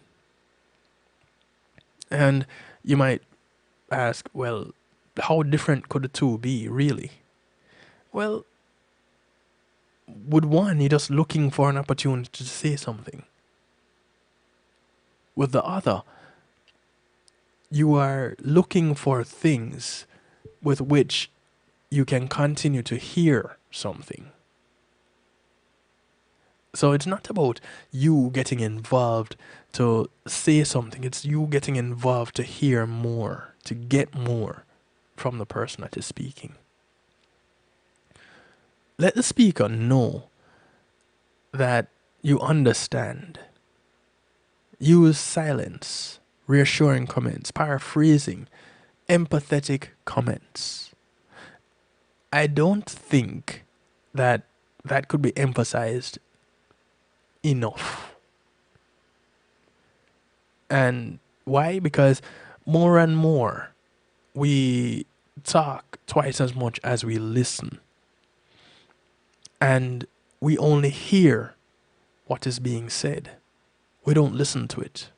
And you might ask, well, how different could the two be, really? Well, with one, you're just looking for an opportunity to say something. With the other, you are looking for things with which you can continue to hear something. So it's not about you getting involved to say something. It's you getting involved to hear more, to get more from the person that is speaking. Let the speaker know that you understand. Use silence, reassuring comments, paraphrasing, empathetic comments. I don't think that that could be emphasized enough. And why? Because more and more we talk twice as much as we listen. And we only hear what is being said. We don't listen to it.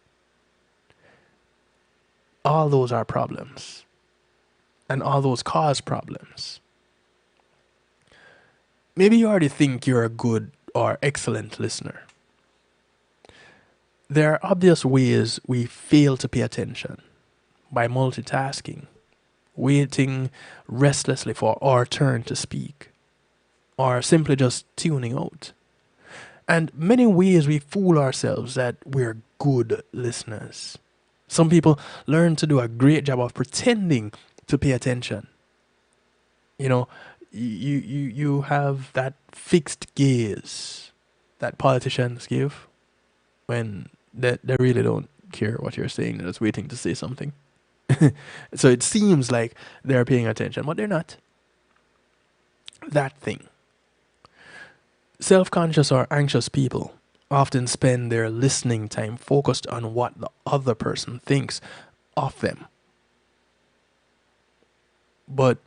All those are problems. And all those cause problems. Maybe you already think you're a good or excellent listener. There are obvious ways we fail to pay attention by multitasking, waiting restlessly for our turn to speak, or simply just tuning out. And many ways we fool ourselves that we're good listeners. Some people learn to do a great job of pretending to pay attention. You know, you have that fixed gaze that politicians give when they really don't care what you're saying. They're just waiting to say something. So it seems like they're paying attention, but they're not. That thing. Self-conscious or anxious people often spend their listening time focused on what the other person thinks of them. But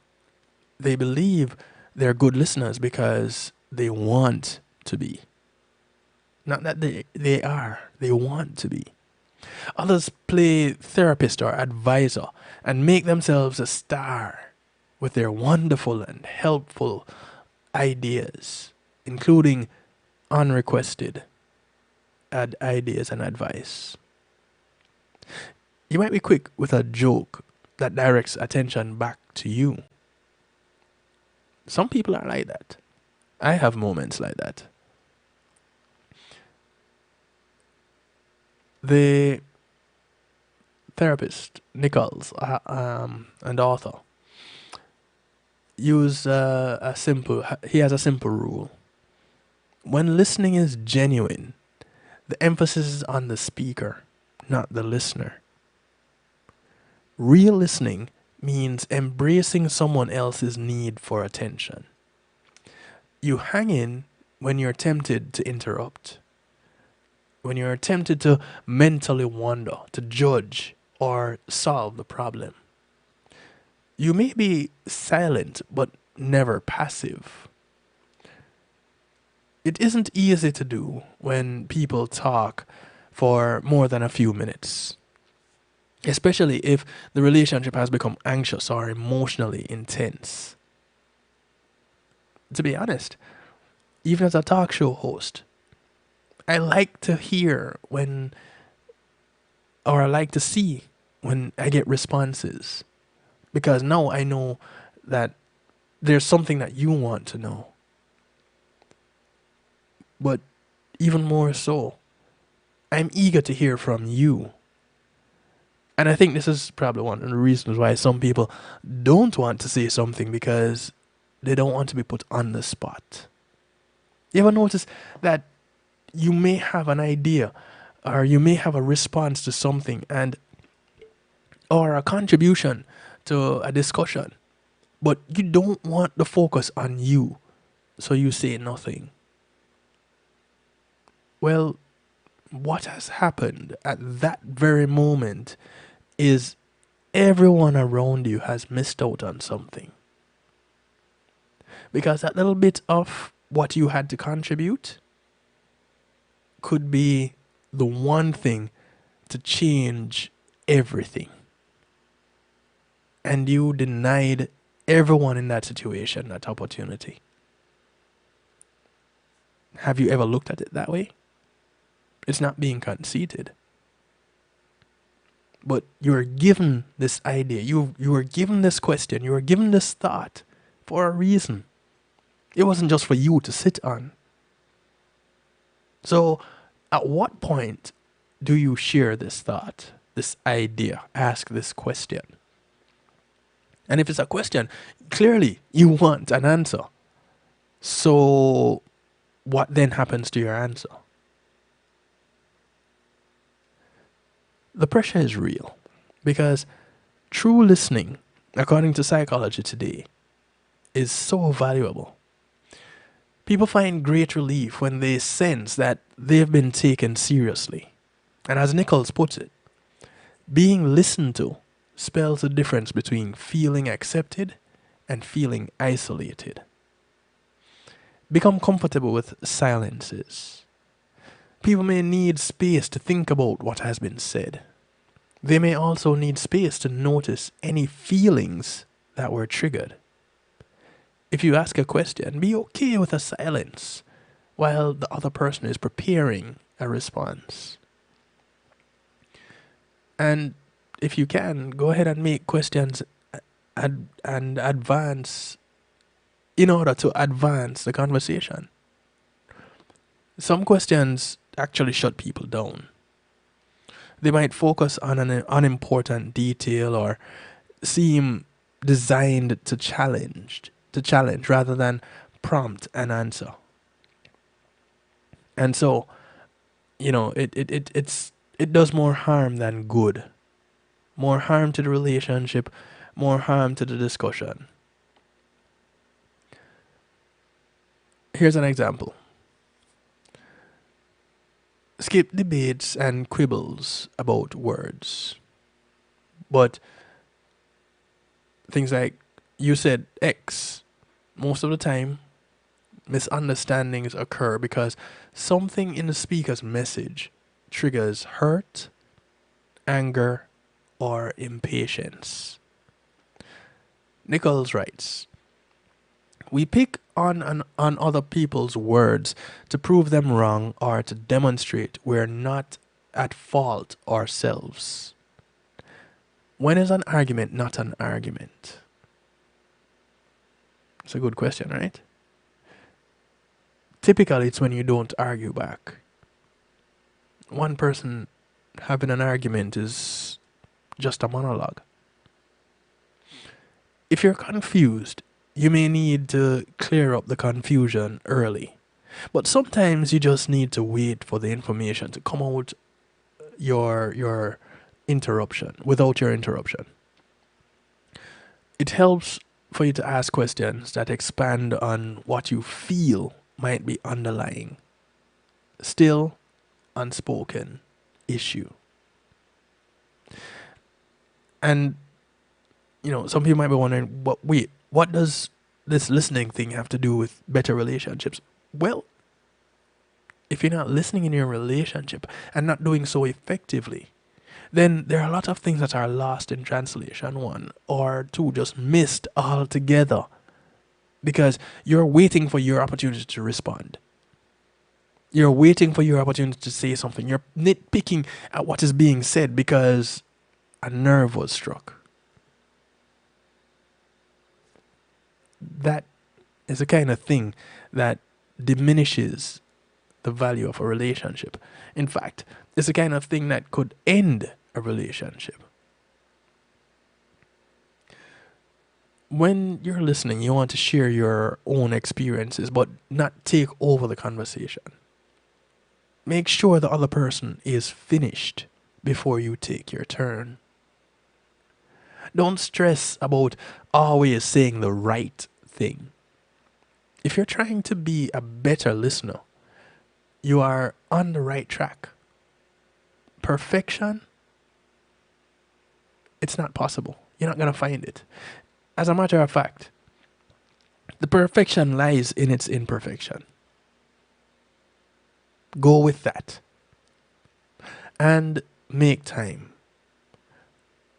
they believe they're good listeners because they want to be. Not that they are, they want to be. Others play therapist or advisor and make themselves a star with their wonderful and helpful ideas, including unrequested ideas and advice. You might be quick with a joke that directs attention back to you. Some people are like that. I have moments like that. The therapist, Nichols, and author, he has a simple rule. When listening is genuine, the emphasis is on the speaker, not the listener. Real listening means embracing someone else's need for attention. You hang in when you're tempted to interrupt, when you're tempted to mentally wonder, to judge, or solve the problem. You may be silent, but never passive. It isn't easy to do when people talk for more than a few minutes, especially if the relationship has become anxious or emotionally intense. To be honest, even as a talk show host, I like to hear I like to see when I get responses, because now I know that there's something that you want to know. But even more so, I'm eager to hear from you. And I think this is probably one of the reasons why some people don't want to say something, because they don't want to be put on the spot. You ever notice that you may have an idea or you may have a response to something or a contribution to a discussion, but you don't want the focus on you, so you say nothing? Well, what has happened at that very moment is everyone around you has missed out on something. Because that little bit of what you had to contribute could be the one thing to change everything. And you denied everyone in that situation that opportunity. Have you ever looked at it that way? It's not being conceited. But you're given this idea. You were given this question. You were given this thought for a reason. It wasn't just for you to sit on. So, at what point do you share this thought, this idea, ask this question? And if it's a question, clearly you want an answer. So, what then happens to your answer? The pressure is real because true listening, according to psychology today, is so valuable. People find great relief when they sense that they've been taken seriously. And as Nichols puts it, being listened to spells the difference between feeling accepted and feeling isolated. Become comfortable with silences. People may need space to think about what has been said. They may also need space to notice any feelings that were triggered. If you ask a question, be okay with a silence while the other person is preparing a response. And if you can, go ahead and make questions and advance in order to advance the conversation. Some questions actually shut people down. They might focus on an unimportant detail or seem designed to challenge rather than prompt an answer. And so, it does more harm than good. More harm to the relationship, more harm to the discussion. Here's an example. Skip debates and quibbles about words. But things like, you said X. Most of the time, misunderstandings occur because something in the speaker's message triggers hurt, anger, or impatience. Nichols writes, we pick on other people's words to prove them wrong or to demonstrate we're not at fault ourselves. When is an argument not an argument? It's a good question, right? Typically, it's when you don't argue back. One person having an argument is just a monologue. If you're confused, you may need to clear up the confusion early. But sometimes you just need to wait for the information to come out your interruption, without your interruption. It helps for you to ask questions that expand on what you feel might be underlying, still unspoken issue. And, some people might be wondering, what does this listening thing have to do with better relationships? Well, if you're not listening in your relationship and not doing so effectively, then there are a lot of things that are lost in translation, one, or two, just missed altogether because you're waiting for your opportunity to respond. You're waiting for your opportunity to say something. You're nitpicking at what is being said because a nerve was struck. That is the kind of thing that diminishes the value of a relationship. In fact, it's the kind of thing that could end a relationship. When you're listening, you want to share your own experiences, but not take over the conversation. Make sure the other person is finished before you take your turn. Don't stress about always saying the right thing. If you're trying to be a better listener, you are on the right track. Perfection, it's not possible. You're not going to find it. As a matter of fact, the perfection lies in its imperfection. Go with that. And make time.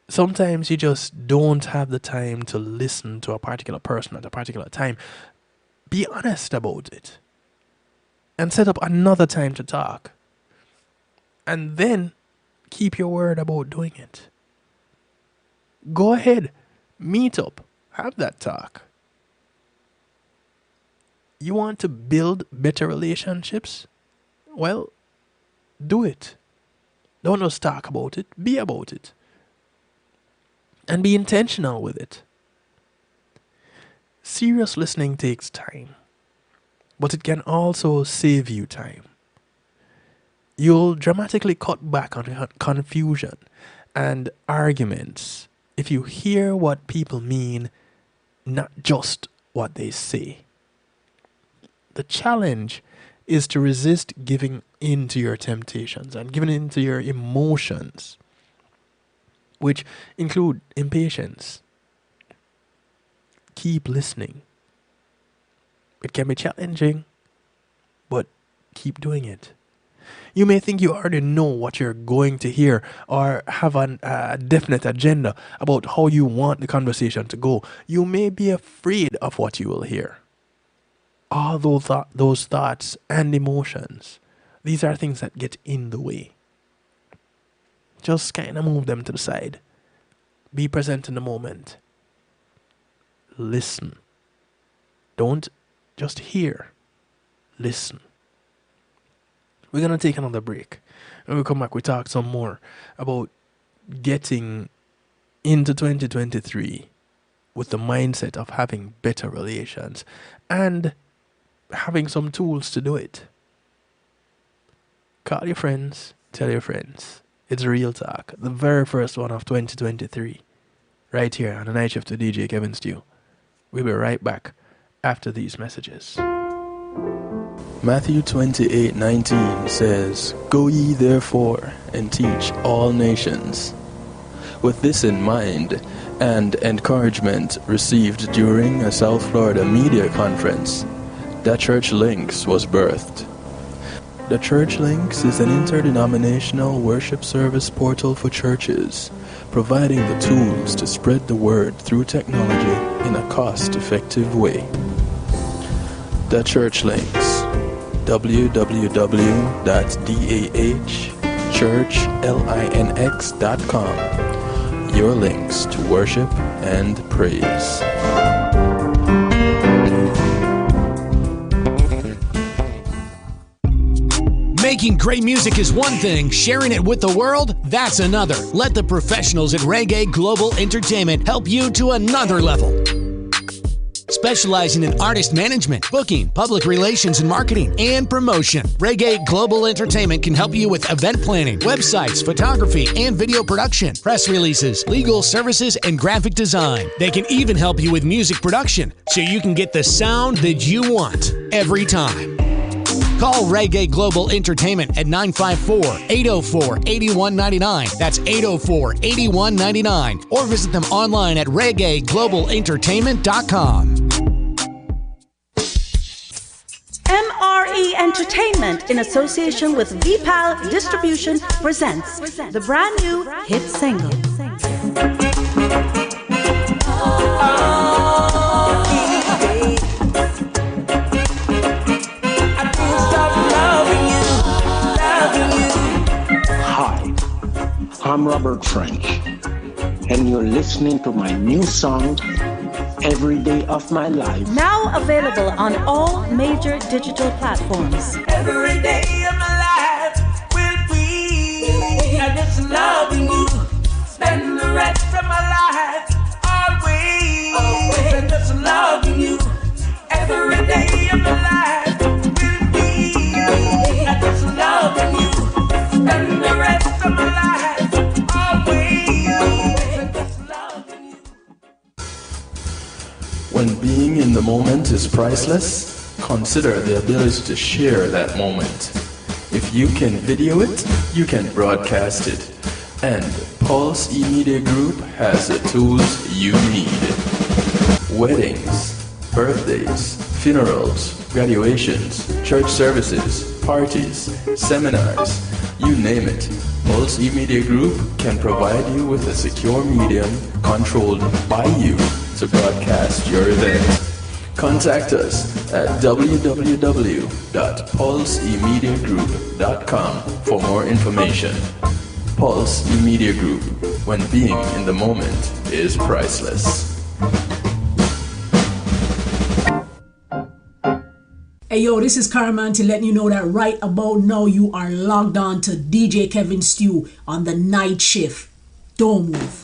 Sometimes you just don't have the time to listen to a particular person at a particular time. Be honest about it. And set up another time to talk. And then keep your word about doing it. Go ahead. Meet up. Have that talk. You want to build better relationships? Well, do it. Don't just talk about it. Be about it. And be intentional with it. Serious listening takes time. but it can also save you time. You'll dramatically cut back on confusion and arguments if you hear what people mean, not just what they say. The challenge is to resist giving in to your temptations and giving in to your emotions, which include impatience. Keep listening. It can be challenging, but keep doing it. You may think you already know what you're going to hear or have a definite agenda about how you want the conversation to go. You may be afraid of what you will hear. All those thoughts and emotions, these are things that get in the way. Just kind of move them to the side. Be present in the moment. Listen. Don't just hear. Listen. We're going to take another break. When we come back, we talk some more about getting into 2023 with the mindset of having better relations and having some tools to do it. Call your friends, tell your friends. It's Real Talk, the very first one of 2023, right here on the Night Shift to DJ Kevin Stew. We'll be right back after these messages. Matthew 28:19 says, "Go ye therefore and teach all nations." With this in mind and encouragement received during a South Florida media conference, The Church Links was birthed. The Church Links is an interdenominational worship service portal for churches, providing the tools to spread the word through technology in a cost-effective way. The Church Links, www.dahchurchlinx.com. Your links to worship and praise. Making great music is one thing, sharing it with the world, that's another. Let the professionals at Reggae Global Entertainment help you to another level. Specializing in artist management, booking, public relations and marketing, and promotion, Reggae Global Entertainment can help you with event planning, websites, photography, and video production, press releases, legal services, and graphic design. They can even help you with music production, so you can get the sound that you want every time. Call Reggae Global Entertainment at 954-804-8199. That's 804-8199. Or visit them online at reggaeglobalentertainment.com. MRE Entertainment, in association with VPAL Distribution, presents the brand new hit single. I'm Robert French, and you're listening to my new song, Every Day of My Life. Now available on all major digital platforms. Every day of my life will be just loving you. Spend the rest of my life always and just loving you. Every day of my life will be just loving you. Spend the rest of my life. When being in the moment is priceless, consider the ability to share that moment. If you can video it, you can broadcast it. And Pulse E-Media Group has the tools you need. Weddings, birthdays, funerals, graduations, church services, parties, seminars, you name it. Pulse E-Media Group can provide you with a secure medium controlled by you to broadcast your event. Contact us at www.pulsemediagroup.com for more information. Pulse E-Media Group, when being in the moment is priceless. Hey yo, this is Carman to let you know that right about now you are logged on to DJ Kevin Stew on the night shift. Don't move.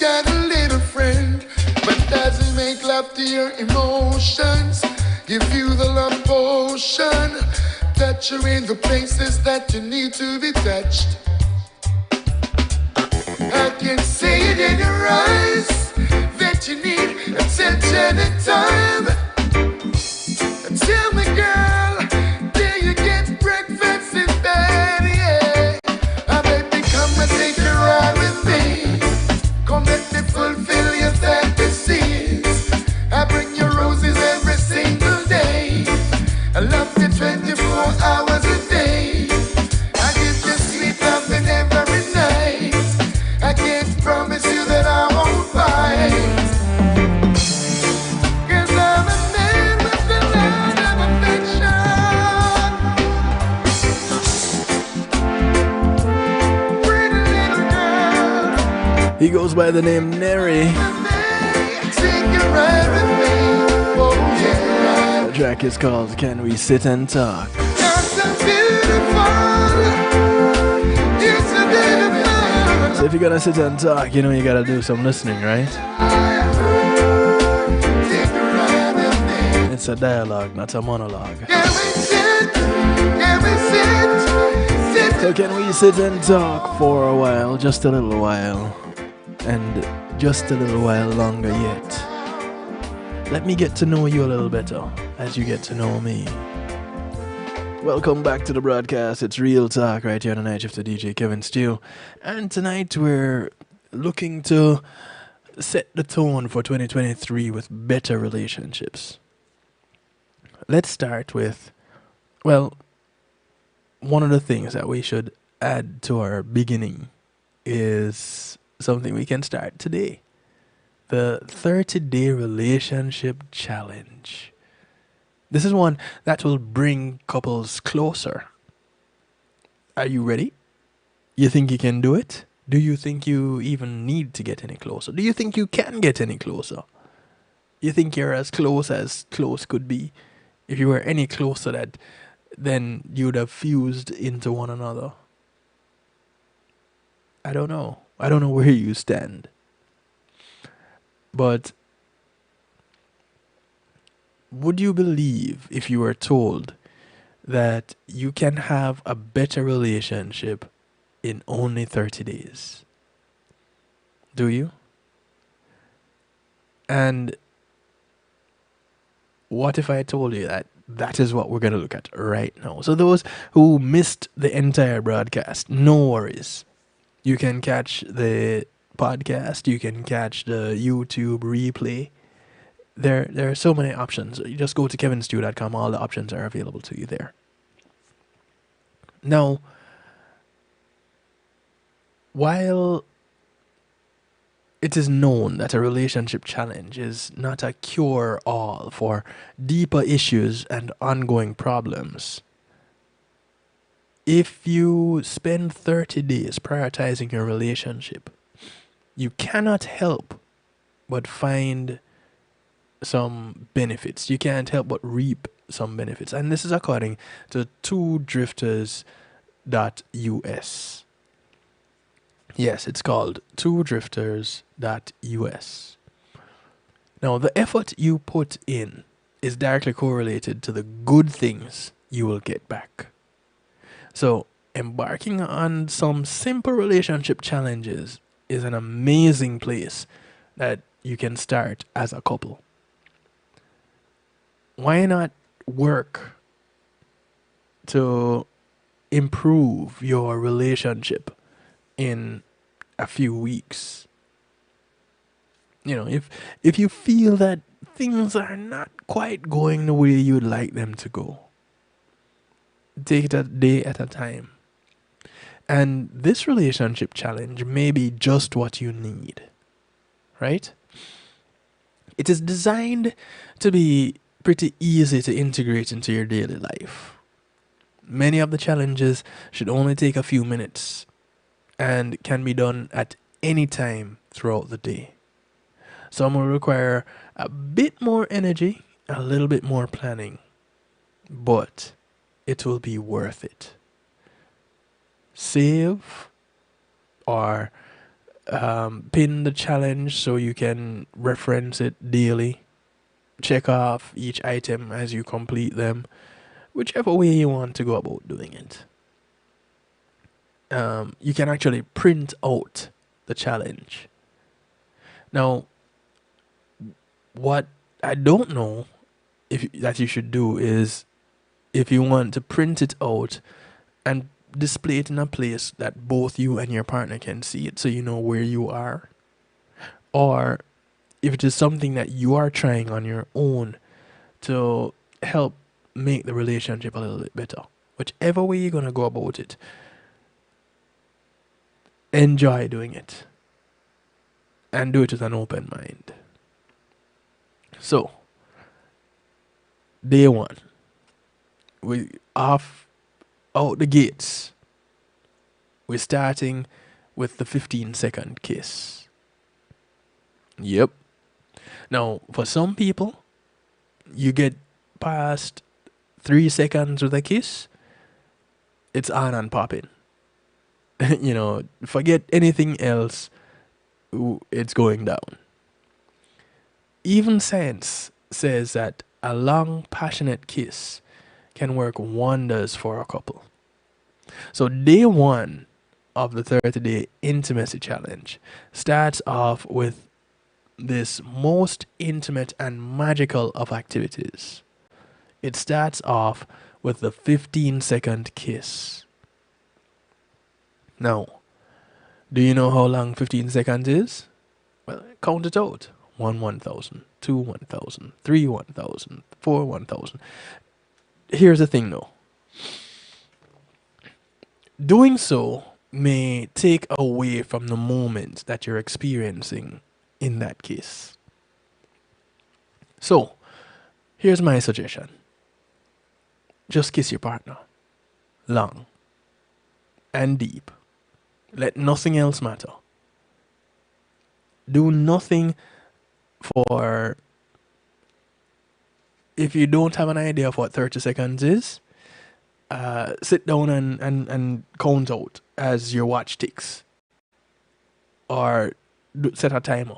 got a little friend, but doesn't make love to your emotions. Give you the love potion, touch you in the places that you need to be touched. I can see it in your eyes that you need attention and time. Tell me, girl, do you get breakfast in bed? Yeah. Baby, come and take a ride with me. Come let me fulfill your fantasies. I bring you roses every single day. I love you 24 hours a day. I give you sweet loving every night. I can't promise you that I won't fight. 'Cause I'm a man with the land of affection. Pretty little girl, He goes by the name Neri. take a ride with me. Oh yeah. The track is called Can We Sit and Talk? You're so beautiful. You're so beautiful. So if you're gonna sit and talk, you know you gotta do some listening, right? It's a dialogue, not a monologue. So can we sit and talk for a while, just a little while, and just a little while longer yet? Let me get to know you a little better as you get to know me. Welcome back to the broadcast. It's Real Talk right here on the night shift to DJ Kevin Steele. And tonight we're looking to set the tone for 2023 with better relationships. Let's start with, well, one of the things that we should add to our beginning is something we can start today. The 30-day relationship challenge. This is one that will bring couples closer. Are you ready? You think you can do it? Do you think you even need to get any closer? Do you think you can get any closer? You think you're as close could be? If you were any closer, that then you'd have fused into one another. I don't know. I don't know where you stand. But would you believe if you were told that you can have a better relationship in only 30 days? Do you? And what if I told you that that is what we're going to look at right now? So those who missed the entire broadcast, no worries. You can catch the podcast. You can catch the YouTube replay. There are so many options. You just go to kevinstew.com. All the options are available to you there. Now, while it is known that a relationship challenge is not a cure-all for deeper issues and ongoing problems, if you spend 30 days prioritizing your relationship, you cannot help but find some benefits. You can't help but reap some benefits. And this is according to twodrifters.us. Yes, it's called twodrifters.us. Now, the effort you put in is directly correlated to the good things you will get back. So, embarking on some simple relationship challenges is an amazing place that you can start as a couple. Why not work to improve your relationship in a few weeks? You know, if you feel that things are not quite going the way you'd like them to go, take it a day at a time. And this relationship challenge may be just what you need, right? It is designed to be pretty easy to integrate into your daily life. Many of the challenges should only take a few minutes and can be done at any time throughout the day. Some will require a bit more energy, a little bit more planning, but it will be worth it. Save or Pin the challenge so you can reference it daily. Check off each item as you complete them, whichever way you want to go about doing it. You can actually print out the challenge. Now, what I don't know that you should do is, if you want to print it out and display it in a place that both you and your partner can see it so you know where you are, or if it is something that you are trying on your own to help make the relationship a little bit better. Whichever way you're going to go about it, enjoy doing it and do it with an open mind. So, day one, we off out the gates. We're starting with the 15-second kiss. Yep. Now, for some people, you get past 3 seconds with a kiss, it's on and popping. Forget anything else, it's going down. Even science says that a long, passionate kiss can work wonders for a couple. So day one of the 30-day intimacy challenge starts off with this most intimate and magical of activities. It starts off with the 15-second kiss. Now, do you know how long 15 seconds is? Well, count it out. 1, 1,000, 2, 1,000, 3, 1,000, 4, 1,000. Here's the thing though. Doing so may take away from the moment that you're experiencing in that kiss. So, here's my suggestion. Just kiss your partner. Long. And deep. Let nothing else matter. Do nothing for... If you don't have an idea of what 30 seconds is, sit down and count out as your watch ticks. Or set a timer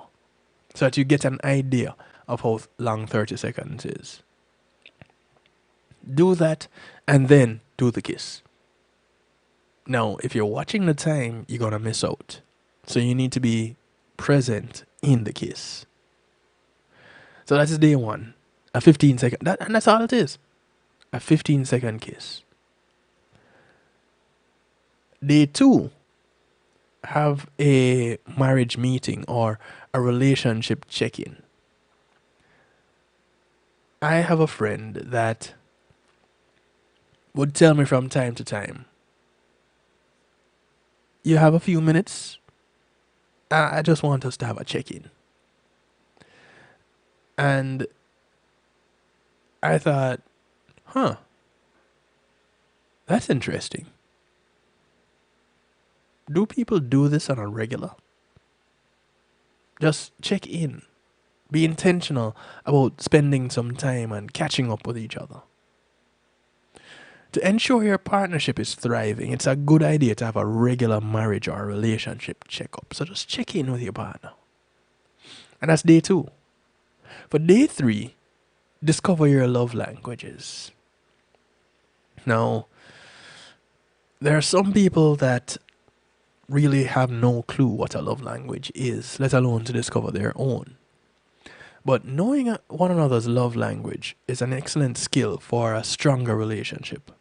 so that you get an idea of how long 30 seconds is. Do that and then do the kiss. Now, if you're watching the time, you're going to miss out. So you need to be present in the kiss. So that is day one. A 15-second, and that's all it is. A 15-second kiss. Day two, have a marriage meeting or a relationship check-in. I have a friend that would tell me from time to time, you have a few minutes? I just want us to have a check-in. And I thought, that's interesting. Do people do this on a regular? Just check in. Be intentional about spending some time and catching up with each other. To ensure your partnership is thriving, it's a good idea to have a regular marriage or relationship checkup. So just check in with your partner. And that's day two. For day three, discover your love languages. Now, there are some people that really have no clue what a love language is, let alone to discover their own. But knowing one another's love language is an excellent skill for a stronger relationship.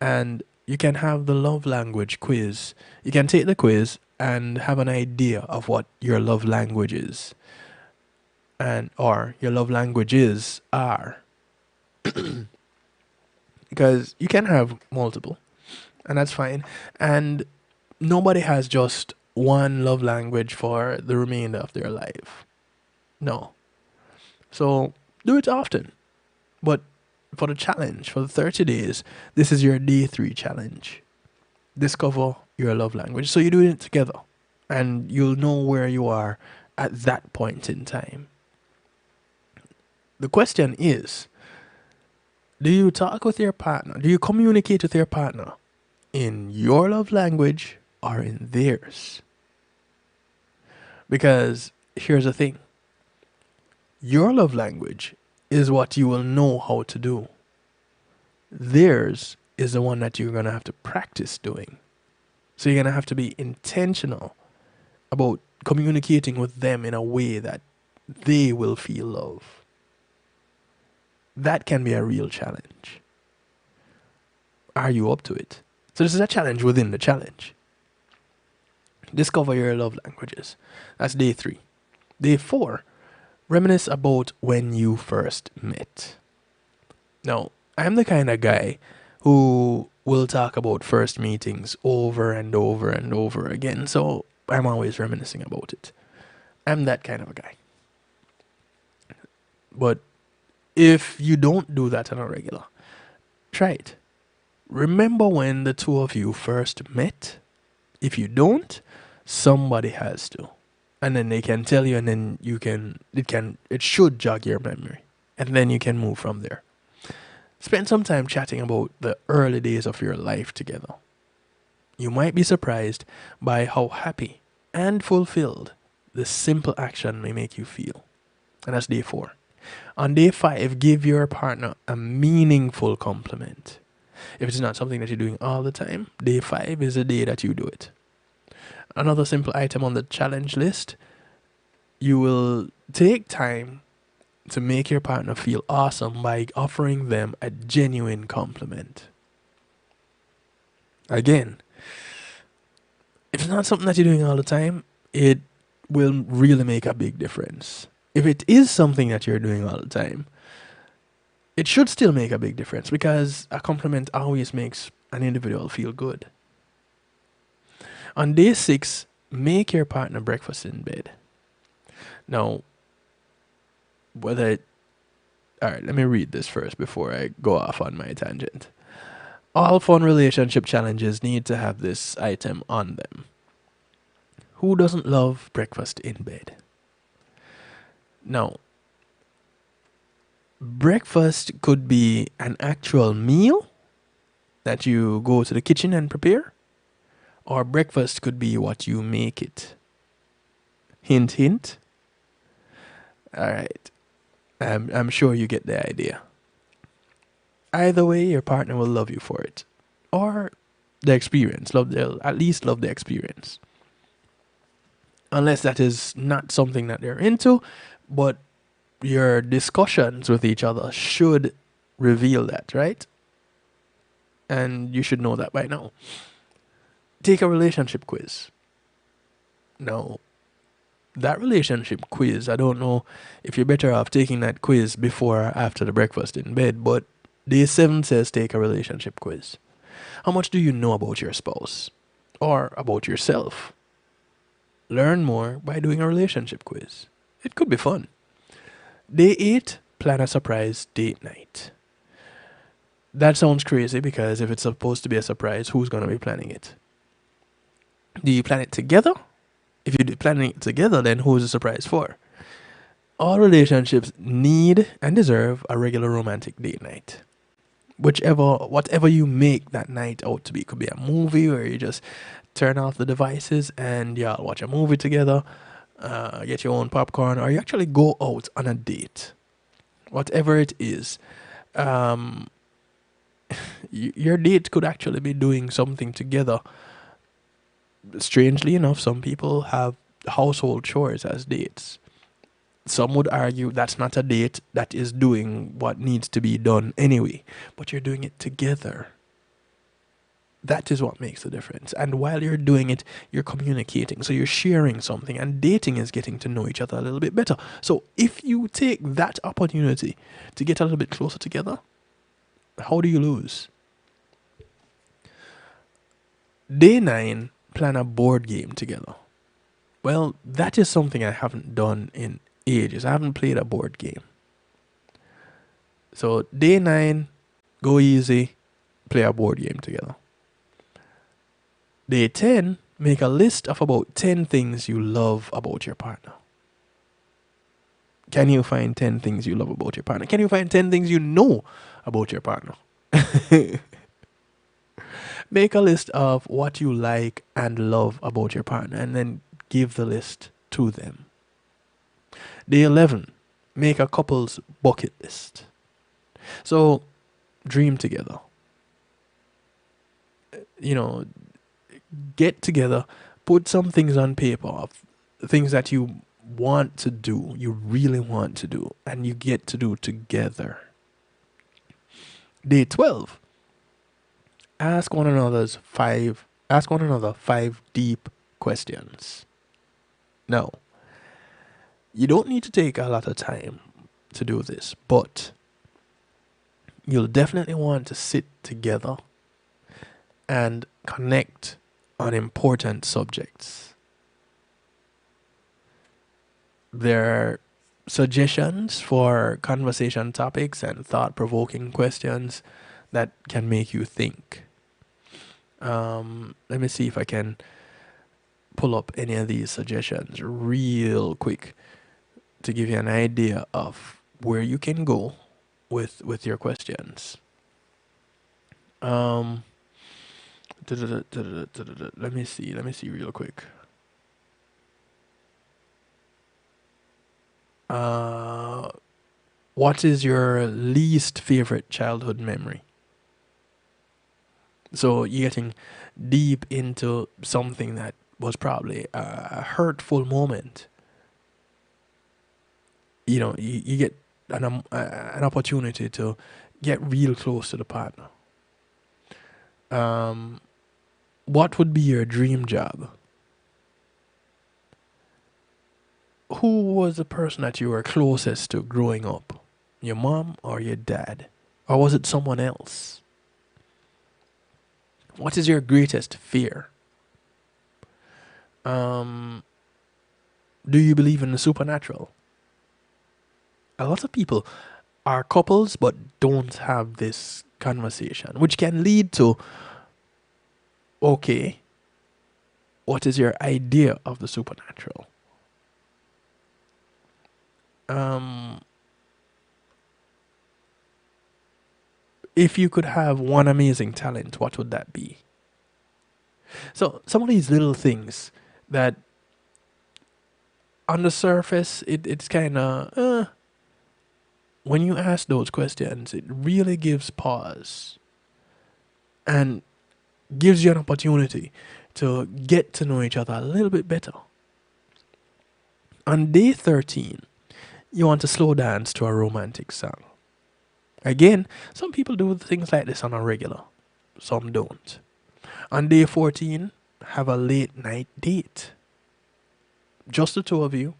And you can have the love language quiz. You can take the quiz and have an idea of what your love language is. Or your love languages are. Because you can have multiple. And that's fine. And nobody has just one love language for the remainder of their life. No. So do it often. But for the challenge, for the 30 days, this is your day 3 challenge. Discover your love language. So you're doing it together. And you'll know where you are at that point in time. The question is, do you talk with your partner? Do you communicate with your partner in your love language or in theirs? Because here's the thing. Your love language is what you will know how to do. Theirs is the one that you're going to have to practice doing. So you're going to have to be intentional about communicating with them in a way that they will feel love. That can be a real challenge. Are you up to it? So this is a challenge within the challenge. Discover your love languages. That's day 3. Day 4, reminisce about when you first met. Now, I'm the kind of guy who will talk about first meetings over and over and over again, so I'm always reminiscing about it. I'm that kind of a guy. But if you don't do that on a regular, try it. Remember when the two of you first met? If you don't, somebody has to. And then they can tell you, and then it should jog your memory. And then you can move from there. Spend some time chatting about the early days of your life together. You might be surprised by how happy and fulfilled the simple action may make you feel. And that's day 4. On day 5, give your partner a meaningful compliment. If it's not something that you're doing all the time, day 5 is the day that you do it. Another simple item on the challenge list, you will take time to make your partner feel awesome by offering them a genuine compliment. Again, if it's not something that you're doing all the time, it will really make a big difference. If it is something that you're doing all the time, it should still make a big difference because a compliment always makes an individual feel good. On day 6, make your partner breakfast in bed. Now, alright, let me read this first before I go off on my tangent. All fun relationship challenges need to have this item on them. Who doesn't love breakfast in bed? Now, breakfast could be an actual meal that you go to the kitchen and prepare, or breakfast could be what you make it. Hint, hint. All right. I'm sure you get the idea. Either way, your partner will love you for it, or the experience. They'll at least love the experience. Unless that is not something that they're into, but your discussions with each other should reveal that, right? And you should know that by now. Take a relationship quiz. Now, that relationship quiz, I don't know if you're better off taking that quiz before or after the breakfast in bed, but day 7 says take a relationship quiz. How much do you know about your spouse? Or about yourself? Learn more by doing a relationship quiz. It could be fun. Day 8, plan a surprise date night. That sounds crazy because if it's supposed to be a surprise, who's going to be planning it? Do you plan it together? If you're planning it together, then who's the surprise for? All relationships need and deserve a regular romantic date night. Whatever you make that night out to be. It could be a movie where you just turn off the devices and y'all watch a movie together, get your own popcorn, or you actually go out on a date. Whatever it is, your date could actually be doing something together. Strangely enough, some people have household chores as dates. Some would argue that's not a date, that is doing what needs to be done anyway, but you're doing it together. That is what makes the difference. And while you're doing it, you're communicating. So you're sharing something, and dating is getting to know each other a little bit better. So if you take that opportunity to get a little bit closer together, how do you lose? Day 9, plan a board game together. Well, that is something I haven't done in ages. I haven't played a board game. So day 9, go easy, play a board game together. Day 10, make a list of about 10 things you love about your partner. Can you find 10 things you love about your partner? Can you find 10 things you know about your partner? Make a list of what you like and love about your partner, and then give the list to them. Day 11, make a couple's bucket list. So, dream together. You know, get together, put some things on paper of things that you want to do, you really want to do, and you get to do together. Day 12, ask one another five deep questions. Now, you don't need to take a lot of time to do this, but you'll definitely want to sit together and connect on important subjects. There are suggestions for conversation topics and thought-provoking questions that can make you think. Let me see if I can pull up any of these suggestions real quick to give you an idea of where you can go with your questions. Let me see real quick. What is your least favorite childhood memory? So you're getting deep into something that was probably a hurtful moment. You know, you get an opportunity to get real close to the partner. What would be your dream job? Who was the person that you were closest to growing up? Your mom or your dad? Or was it someone else? What is your greatest fear? Do you believe in the supernatural? A lot of people are couples but don't have this conversation, which can lead to, okay, what is your idea of the supernatural? If you could have one amazing talent, what would that be? So some of these little things that on the surface, it's kind of, when you ask those questions, it really gives pause and gives you an opportunity to get to know each other a little bit better. On day 13, you want to slow dance to a romantic song. Again, some people do things like this on a regular, some don't. On day 14, have a late night date. Just the two of you.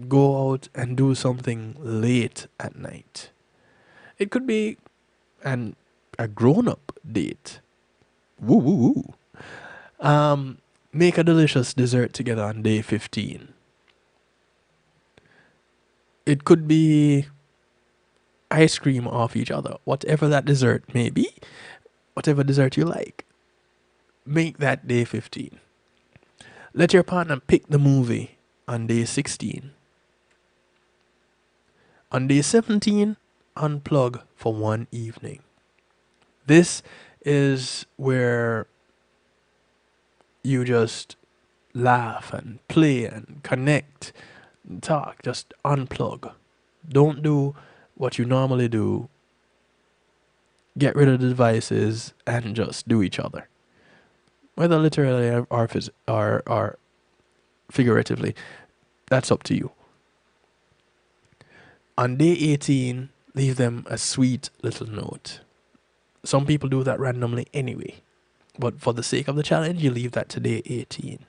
Go out and do something late at night. It could be a grown-up date. Woo woo woo. Make a delicious dessert together on day 15. It could be ice cream off each other, whatever that dessert may be, whatever dessert you like. Make that day 15. Let your partner pick the movie on day 16. On day 17, unplug for one evening. This is where you just laugh and play and connect and talk. Just unplug. Don't do what you normally do. Get rid of the devices and just do each other. Whether literally or figuratively, that's up to you. On day 18, leave them a sweet little note. Some people do that randomly anyway. But for the sake of the challenge, you leave that to day 18.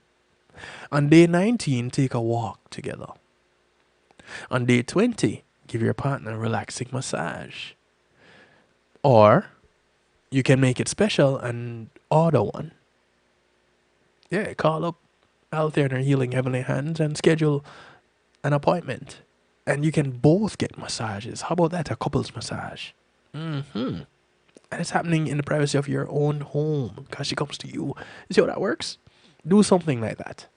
On day 19, take a walk together. On day 20, give your partner a relaxing massage. Or you can make it special and order one. Yeah, call up out there in our Healing Heavenly Hands and schedule an appointment. And you can both get massages. How about that? A couple's massage. And it's happening in the privacy of your own home because she comes to you. You see how that works? Do something like that.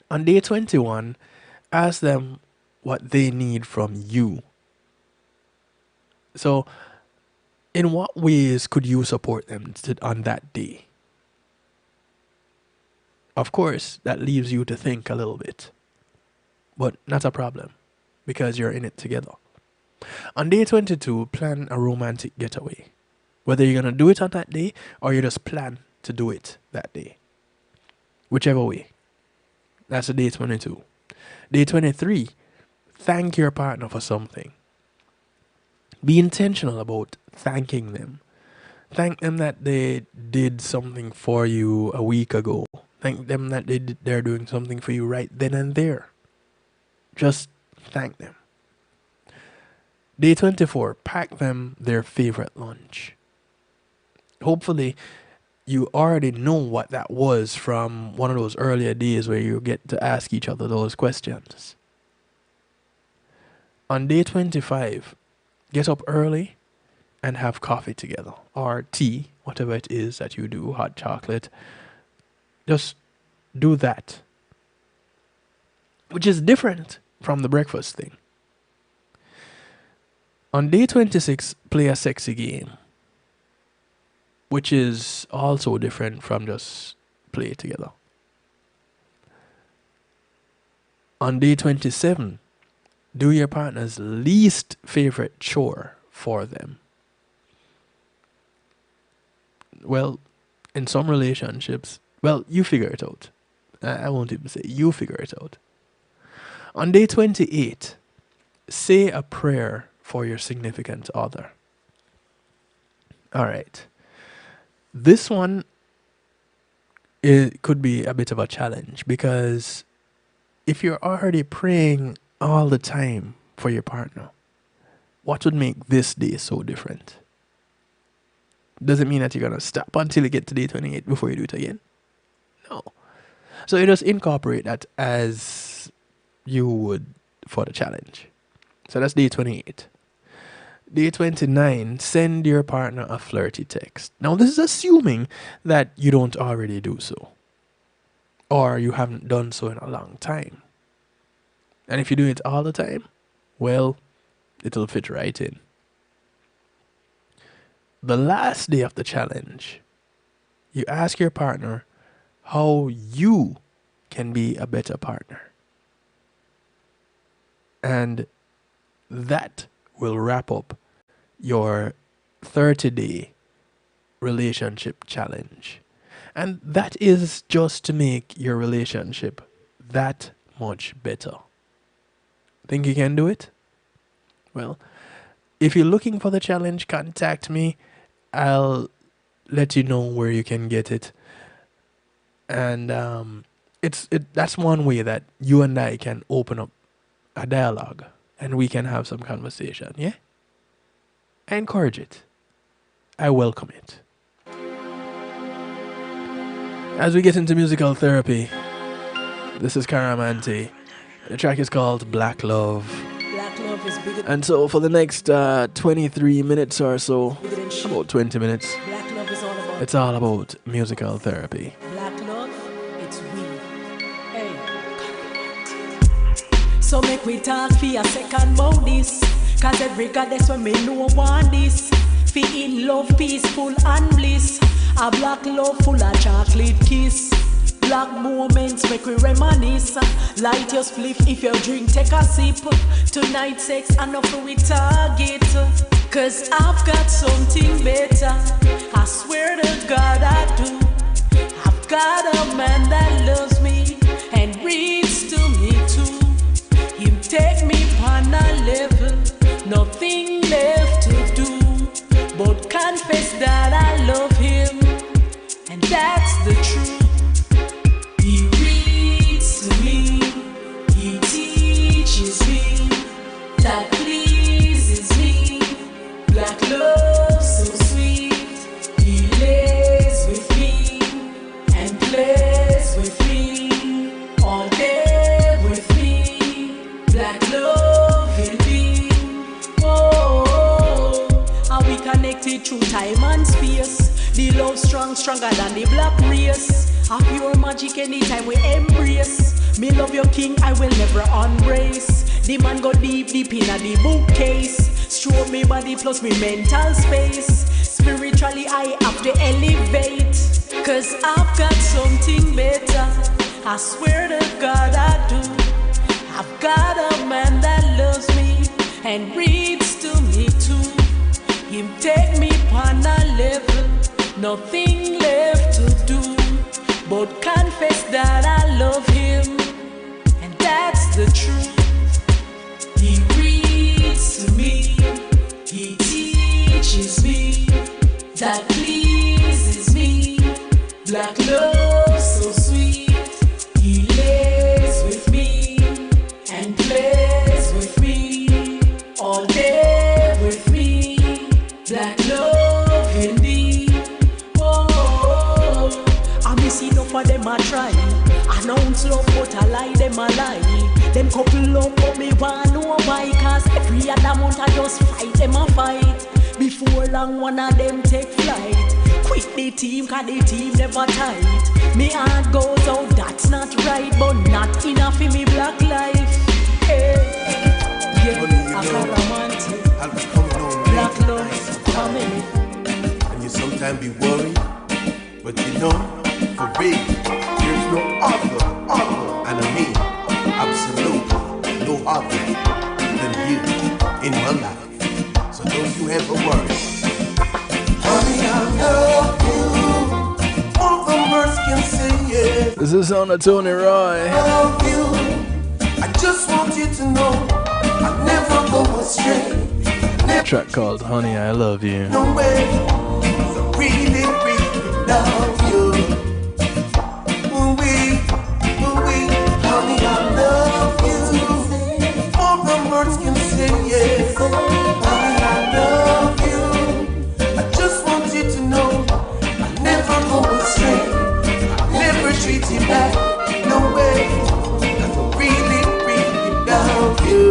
On day 21, ask them what they need from you. So, in what ways could you support them on that day? Of course, that leaves you to think a little bit. But not a problem, because you're in it together. On day 22, plan a romantic getaway. Whether you're going to do it on that day or you just plan to do it that day. Whichever way. That's the day 22. Day 23, thank your partner for something. Be intentional about thanking them. Thank them that they did something for you a week ago. Thank them that they're doing something for you right then and there. Just thank them. Day 24, pack them their favorite lunch. Hopefully, you already know what that was from one of those earlier days where you get to ask each other those questions. On day 25, get up early and have coffee together, or tea, whatever it is that you do, hot chocolate. Just do that, which is different from the breakfast thing. On day 26, play a sexy game, which is also different from just play together. On day 27, do your partner's least favorite chore for them. Well, in some relationships, well, you figure it out. I won't even say you figure it out. On day 28, say a prayer for your significant other. All right. This one, it could be a bit of a challenge, because if you're already praying all the time for your partner, what would make this day so different? Doesn't mean that you're going to stop until you get to day 28 before you do it again. No. So you just incorporate that as you would for the challenge. So that's day 28. Day 29, send your partner a flirty text. Now this is assuming that you don't already do so, or you haven't done so in a long time. And if you do it all the time, well, it'll fit right in. The last day of the challenge, you ask your partner how you can be a better partner. And that will wrap up your 30-day relationship challenge. And that is just to make your relationship that much better. Think you can do it? Well, if you're looking for the challenge, contact me. I'll let you know where you can get it. And that's one way that you and I can open up a dialogue and we can have some conversation, yeah? I encourage it. I welcome it. As we get into musical therapy, this is Caramanti. The track is called Black Love. Black love is bigger. And so for the next 23 minutes or so, about 20 minutes, Black love is all about. it's all about musical therapy. Black love, it's we. Hey. So make we talk for a second about this. Cause every goddess when me know want this. Fi in love, peaceful and bliss. A black love full of chocolate kiss. Black moments make we reminisce. Light your spliff if you drink, take a sip. Tonight sex enough we target. Cause I've got something better. I swear to God I do. I've got a man that loves me and reads to me too. Him take me on a level, nothing left to do but confess that I love him, and that's the truth. He reads to me, he teaches me, that pleases me. Black love so sweet. He lays with me and plays with me all day with me. Black love in me. Oh, how we connected through time and space. The love strong, stronger than the black race. A pure magic anytime we embrace. Me love your king, I will never embrace. The man go deep, deep in the bookcase. Stroke me body plus me mental space. Spiritually I have to elevate, 'cause I've got something better. I swear to God I do. I've got a man that loves me and reads to me too. Him take me on a level, nothing left to do but confess that I love him, and that's the truth. He reads to me, he teaches me, that pleases me. Black love so sweet. He lays with me and plays with me all day with me. Black love indeed. Oh, I miss enough for them I try. Announce love but I lie, them a lie. Them couple love but me want know why. 'Cause every other month I just fight them a fight. Before long one of them take flight. Quit the team 'cause the team never tight. Me heart goes out, that's not right. But not enough for me black life. Hey, yeah, I got romantic. I'll be coming home black love coming. And you sometimes be worried, but you know, for real, there's no other, and I mean, absolutely no other than you in my life. So don't you ever worry. Honey, I love you. All the words can say yes. This is on the Tony Roy. I love you. I just want you to know I never go astray. Track called Honey, I Love You. No way. So really, really love you. Ooh-wee, ooh-wee. Honey, I love you. All the words can say yes. Honey, I love you. I just want you to know I never go astray. I never treat you bad. No way. 'Cause I really, really love you.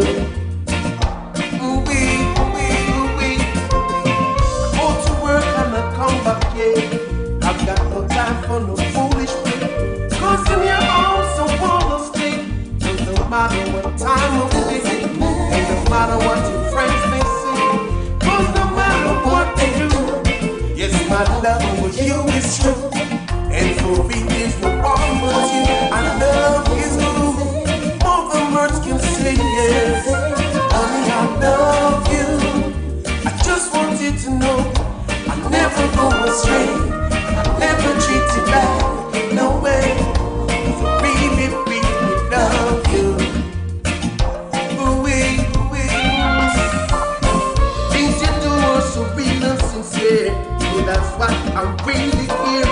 Ooh-wee, ooh-wee, ooh-wee. I go to work and I come back here. I've got no time for no foolish play. 'Cause in your arms I wanna stay. No matter what time of day, and no matter what your friends may say. 'Cause no matter what they do, yes, my love for you is true. And for me there's no one but you. I love you. All the words can say yes. Honey, I love you. I just want you to know I never go astray. I never treat you bad. No way. 'Cause I really, really love you. Ooh-wee, ooh-wee. Things you do are so real and sincere. So that's why I'm really here.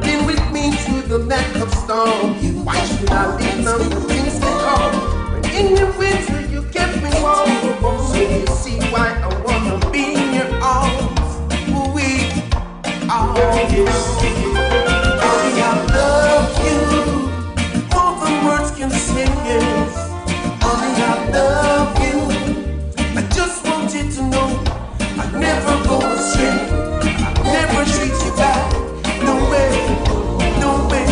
Been with me through the neck of storm. Why should I leave now the things to come? When in the winter you kept me warm. So you see why I wanna be in your arms. Ooh-wee, oh yes. Honey, I love you. All the words can say yes. Honey, I love you. I just want you to know I never go astray. I never treat you bad. No way, no way.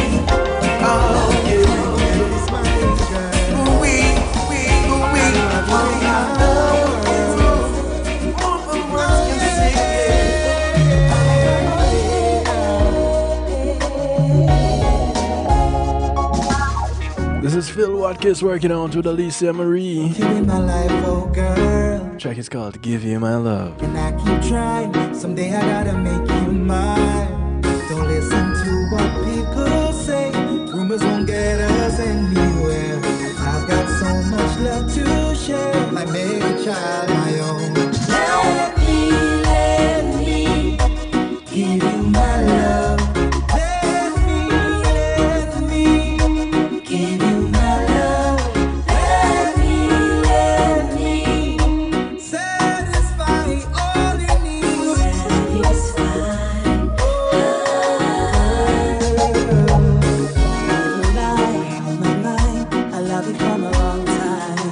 Oh yeah. Ooh-wee, ooh-wee. Honey, I love you. All the words can say This is Phil Watkins working on to Alicia Marie. My life, oh girl. Track is called Give You My Love. And I keep trying. Someday I gotta make you mine. Don't listen to what people say. Rumors won't get us anywhere. I've got so much love to share. I made a child my own. Let me give you my love. Let me give you my love. Let me satisfy all your needs. I love you from a long time,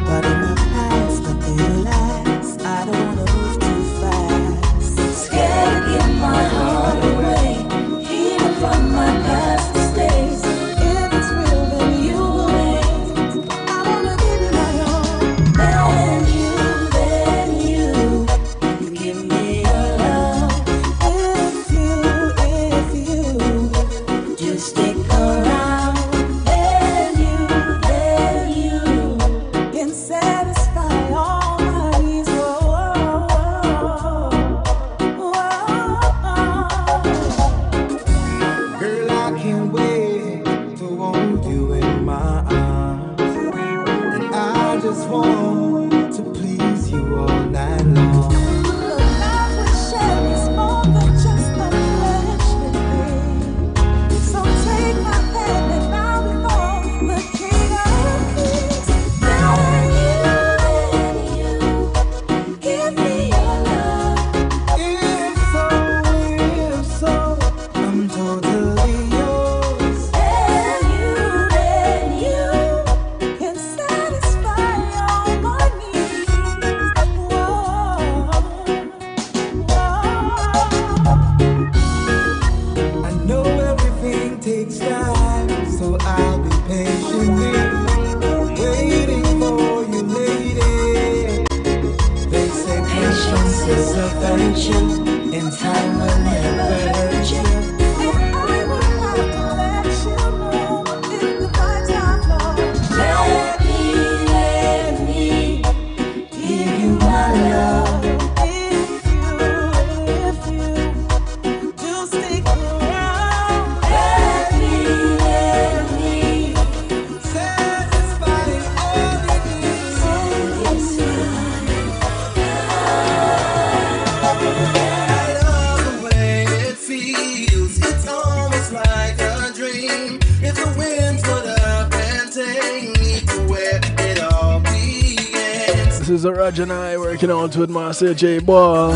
but in the past nothing lasts. I don't wanna move too fast. Scared to give my heart away, even from my past mistakes. If it's real, then you will wait. I wanna give you my all. Then you give me your love. just want to please you all night long. In time will never hurt you. Let me give you my love. If you do stick around, let me satisfy all your needs. This is a Raj and I working out with Marcia J. Ball.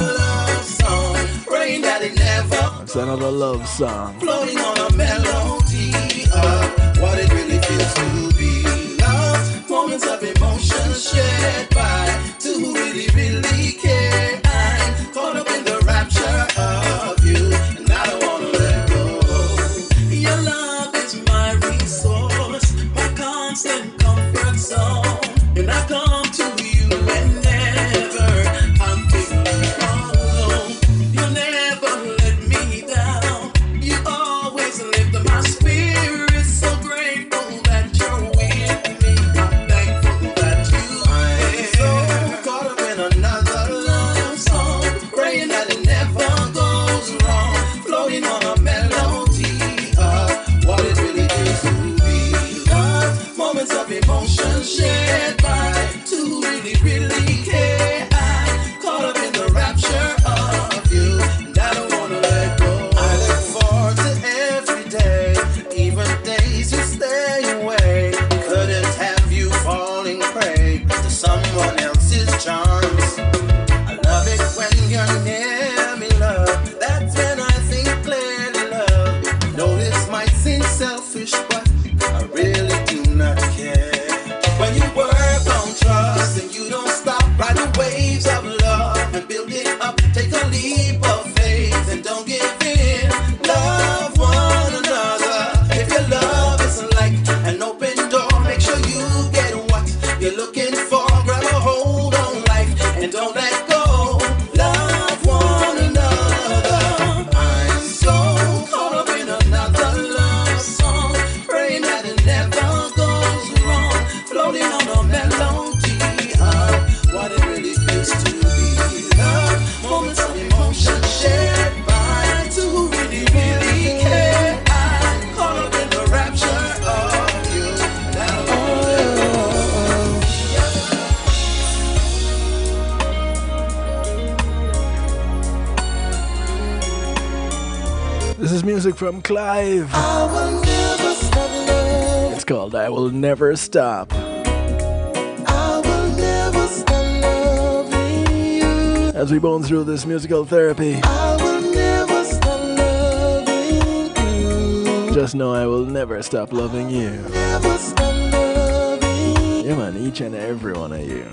It's another love song. Floating on a melody of what it really feels to be loved. Moments of emotion shared by two who really, really care. I'm caught up in the rapture of you, and I don't want to let go. Your love is my resource, my constant comfort zone. And I come to you whenever I'm feeling alone. You'll never let me down. You always lift my spirit. So grateful that you're with me. I'm thankful that you are. So caught up in another love song, praying that it never goes wrong. Floating on a melody of what it really is to be loved. Moments of emotion shared by two who really, really care. I'm caught up in the rapture of you, and I don't want to let go. I look forward to every day, even days you stay away. Couldn't have you falling prey to someone else's charms. I love it when you're near me, love. That's when I think clearly, love. I know this might seem selfish, but I really do not care. When you work on trust and you don't stop, ride the waves of love and build it up. Take a leap of faith and don't give in. Love one another. If your love is like an open door, make sure you get what you're looking for. Grab a hold on life and don't let go. Love one another. I'm so caught up in another love song, praying that it never goes wrong. Floating on a melody of what it really feels to be love. Moments of emotion shared by two who really, really care. I'm caught up in the rapture of you. This is music from Clive. I will never stop loving. It's called I Will Never Stop. I will never stop loving you. As we bone through this musical therapy, I will never stop loving you. just know I will never stop loving you. Never stop loving. Yeah, man, each and every one of you.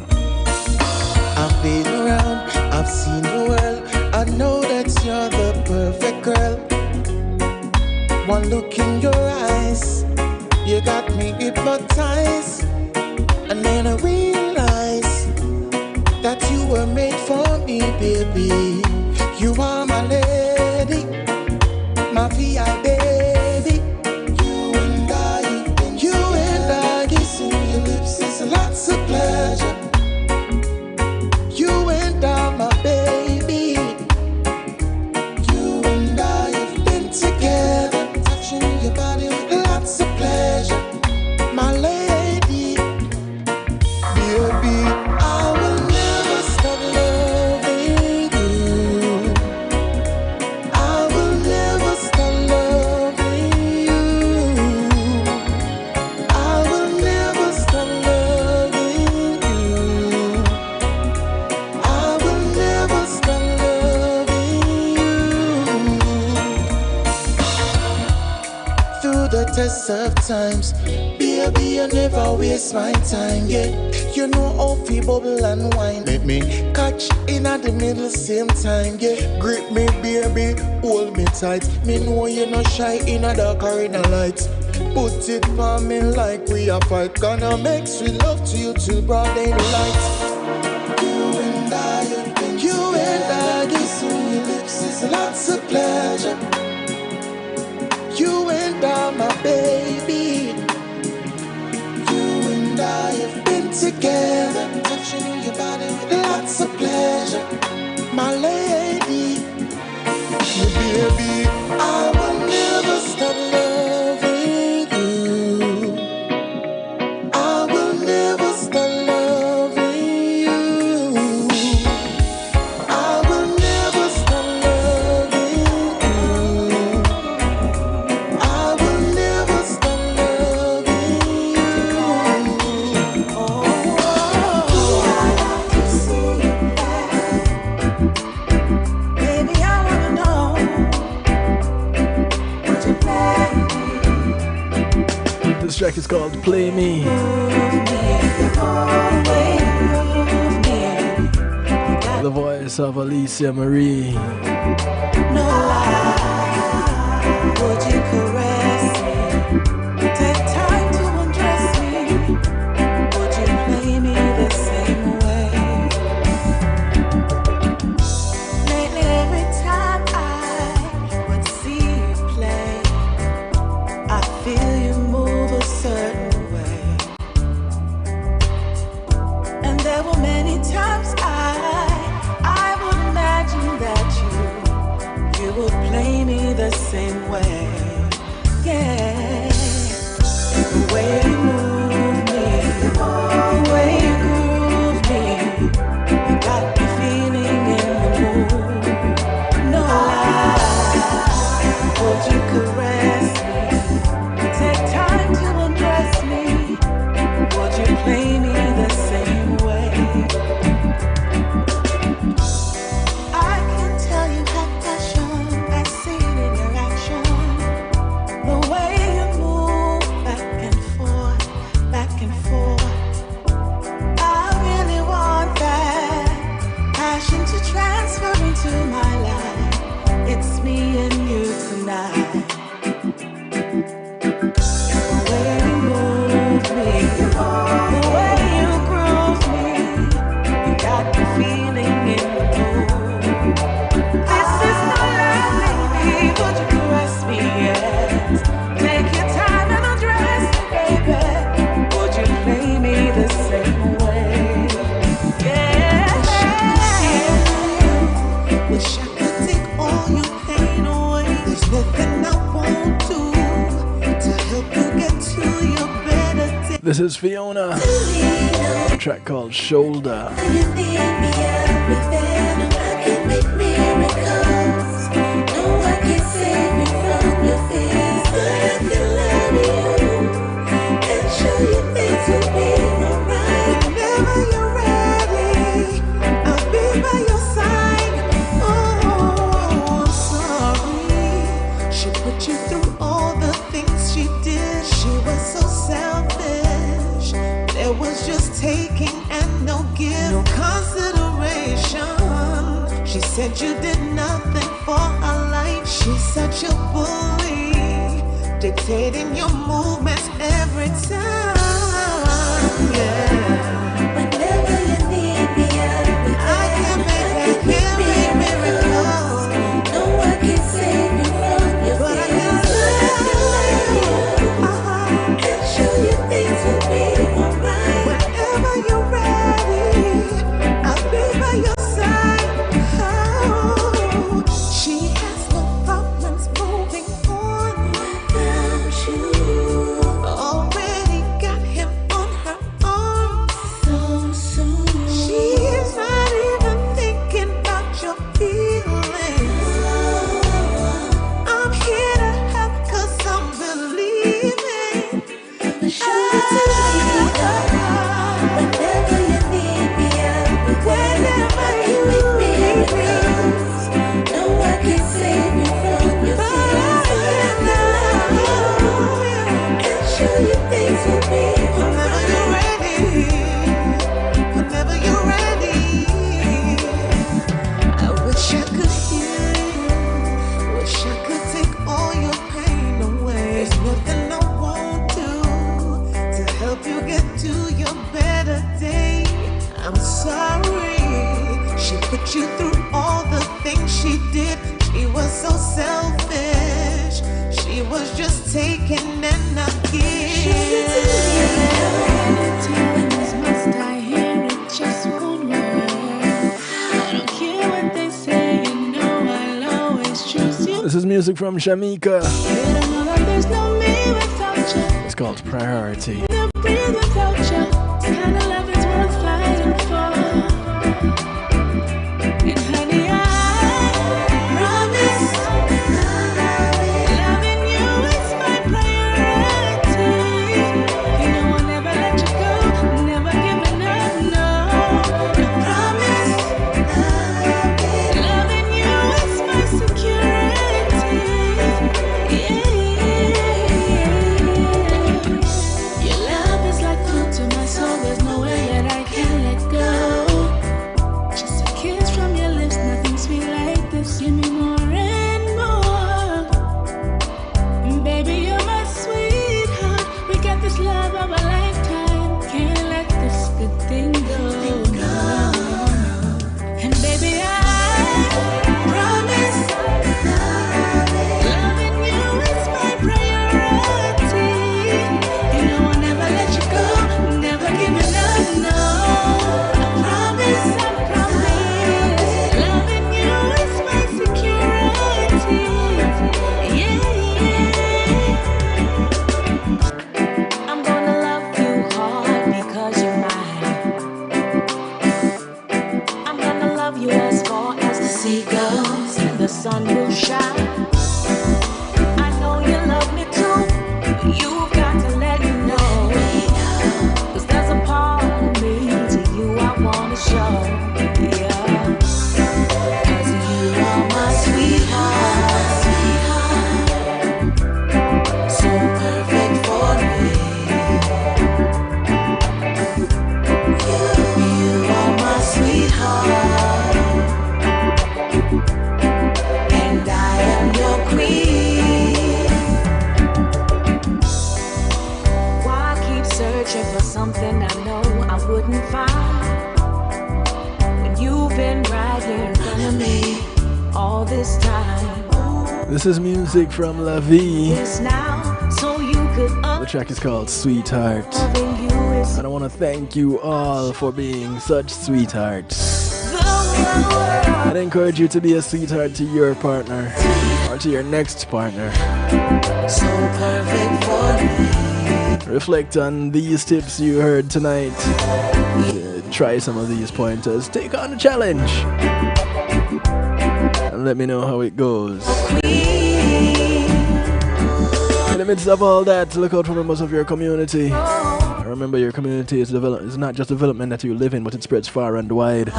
I've been around, I've seen the world. I know that you're the perfect girl. One look in your eyes, you got me hypnotized. And then I realized that you were made for me, baby. You are my lady, my VI baby. You and I kissing your lips is lots of pleasure. You and I, my baby. You and I have been together, touching your body with lots of pleasure, my lady. Baby, test of times. Baby, you never waste my time, yeah. You know how fi bubble and wine. Make me catch in at the middle same time, yeah. Grip me, baby, hold me tight. Me know you not shy in a dark or in a light. Put it for me like we a fight. Gonna make sweet love to you till broad daylight. You and I, kissing your lips is lots of pleasure. You and I, my baby. You and I have been together, touching your body with lots of pleasure, my lady. Baby, I will never stop loving you. I will never stop loving you. I will never stop loving you. I will never stop loving you. Oh, Baby, I wanna know, would you play This track is called Play Me. The voice of Alicia Marie. no lie? Would you caress me? Take time to undress me. Would you play me the same way? Lately, every time I would see you play, I feel you move a certain way. And there were many times I would imagine that you would play me the same way. Yeah. The way you move me, the way you groove me, you got me feeling in the mood. No lie, would you caress me? Take time to undress me. Would you play me the same way? I can tell you have passion, I see it in your action. The way you move back and forth, back and forth. I really want that passion to transfer into my life. It's me and you tonight. The way you move me, the way you groove me, you got me feeling in the mood. This is no lie, baby. Would you caress me? Yes. Take your time and undress me, baby. Would you play me the same way? Yeah. Wish I could take all your pain away. There's nothing I won't do to help you get to your better day. This is Fiona. A track called Shoulder. Whenever you're ready, I'll be by your side. Oh, I'm sorry. She put you through all the things she did. She was so selfish. There was just taking and no give, no consideration. She said you did nothing for her life. She's such a bully, dictating your movements every time. Yeah. Whenever you need me, I can make miracles. No one can save you from your fears, but I can love you and show you things will be alright. Whenever you're ready, I'll be by your side. Oh, she has no problems moving on without you. Already got I'm sorry. She put you through all the things she did. She was so selfish. She was just taking and not giving. Must I hear it just one word? I don't care what they say, you know I'll always choose you. This is music from Shamika. There's no me without you. It's called Priority. No breathe without you. This kind of love is worth fighting for. And honey, I promise loving you is my priority. You know I'll never let you go, never giving up, no. I promise loving you is my security. Your love is like food to my soul. There's no way that I can let go. Just a kiss from your lips, nothing sweet like this. Give me more and more. Baby, you're my sweetheart. We got this love of a lifetime. Can't let this good thing go. And baby, I promise loving you is my priority. You know I'll never let you go, never giving up, no. I promise, loving you is my security. Yeah. I'm gonna love you hard because you're mine. I'm gonna love you as far as the sea goes and the sun will shine. I know you love me too, but you've got to let me know. 'Cause there's a part of me to you I wanna show. Yeah. 'Cause you are my sweetheart. So perfect for me. You are my sweetheart. And I am your queen. Why keep searching for something I know I wouldn't find when you've been right here in front of me all this time? This is music from La Vie. This now, so you could The track is called Sweetheart. And I want to thank you all for being such sweethearts. I'd encourage you to be a sweetheart to your partner or to your next partner. So perfect for me. Reflect on these tips you heard tonight. Try some of these pointers. Take on the challenge. And let me know how it goes. In the midst of all that, look out for members of your community. Remember, your community is not just development that you live in, but it spreads far and wide.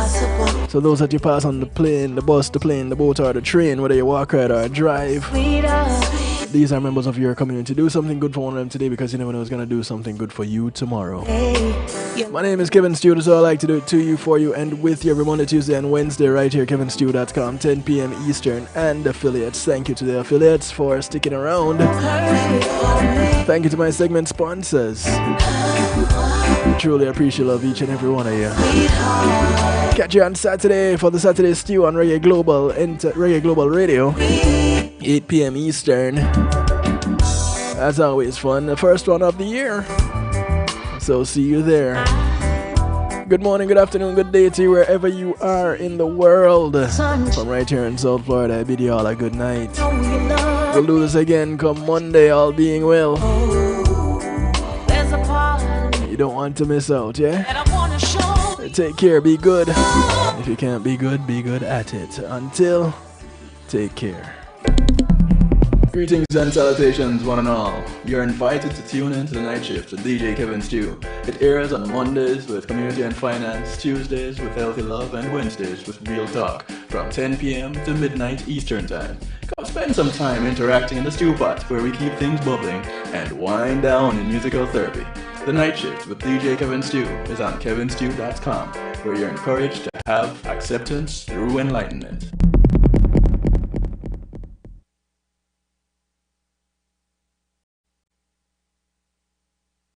So those that you pass on the plane, the bus, the plane, the boat, or the train, whether you walk, ride, or drive, these are members of your community. Do something good for one of them today, because you never know who's going to do something good for you tomorrow. My name is Kevin Stew, so I like to do it to you, for you, and with you every Monday, Tuesday, and Wednesday right here, kevinstew.com, 10 p.m. Eastern, and affiliates. Thank you to the affiliates for sticking around. Thank you to my segment sponsors. Truly appreciate love each and every one of you. Catch you on Saturday for the Saturday Stew on Reggae Global Radio, 8 p.m. Eastern. As always, fun. The first one of the year. So see you there. Good morning, good afternoon, good day to you wherever you are in the world. From right here in South Florida, I bid you all a good night. We'll do this again come Monday, all being well. You don't want to miss out, yeah? Take care, be good. If you can't be good at it. Until, take care. Greetings and salutations, one and all. You're invited to tune in to the Night Shift with DJ Kevin Stew. It airs on Mondays with Community and Finance, Tuesdays with Healthy Love, and Wednesdays with Real Talk from 10 p.m. to midnight Eastern Time. Come spend some time interacting in the stew pot where we keep things bubbling and wind down in musical therapy. The Night Shift with DJ Kevin Stew is on kevinstew.com, where you're encouraged to have acceptance through enlightenment.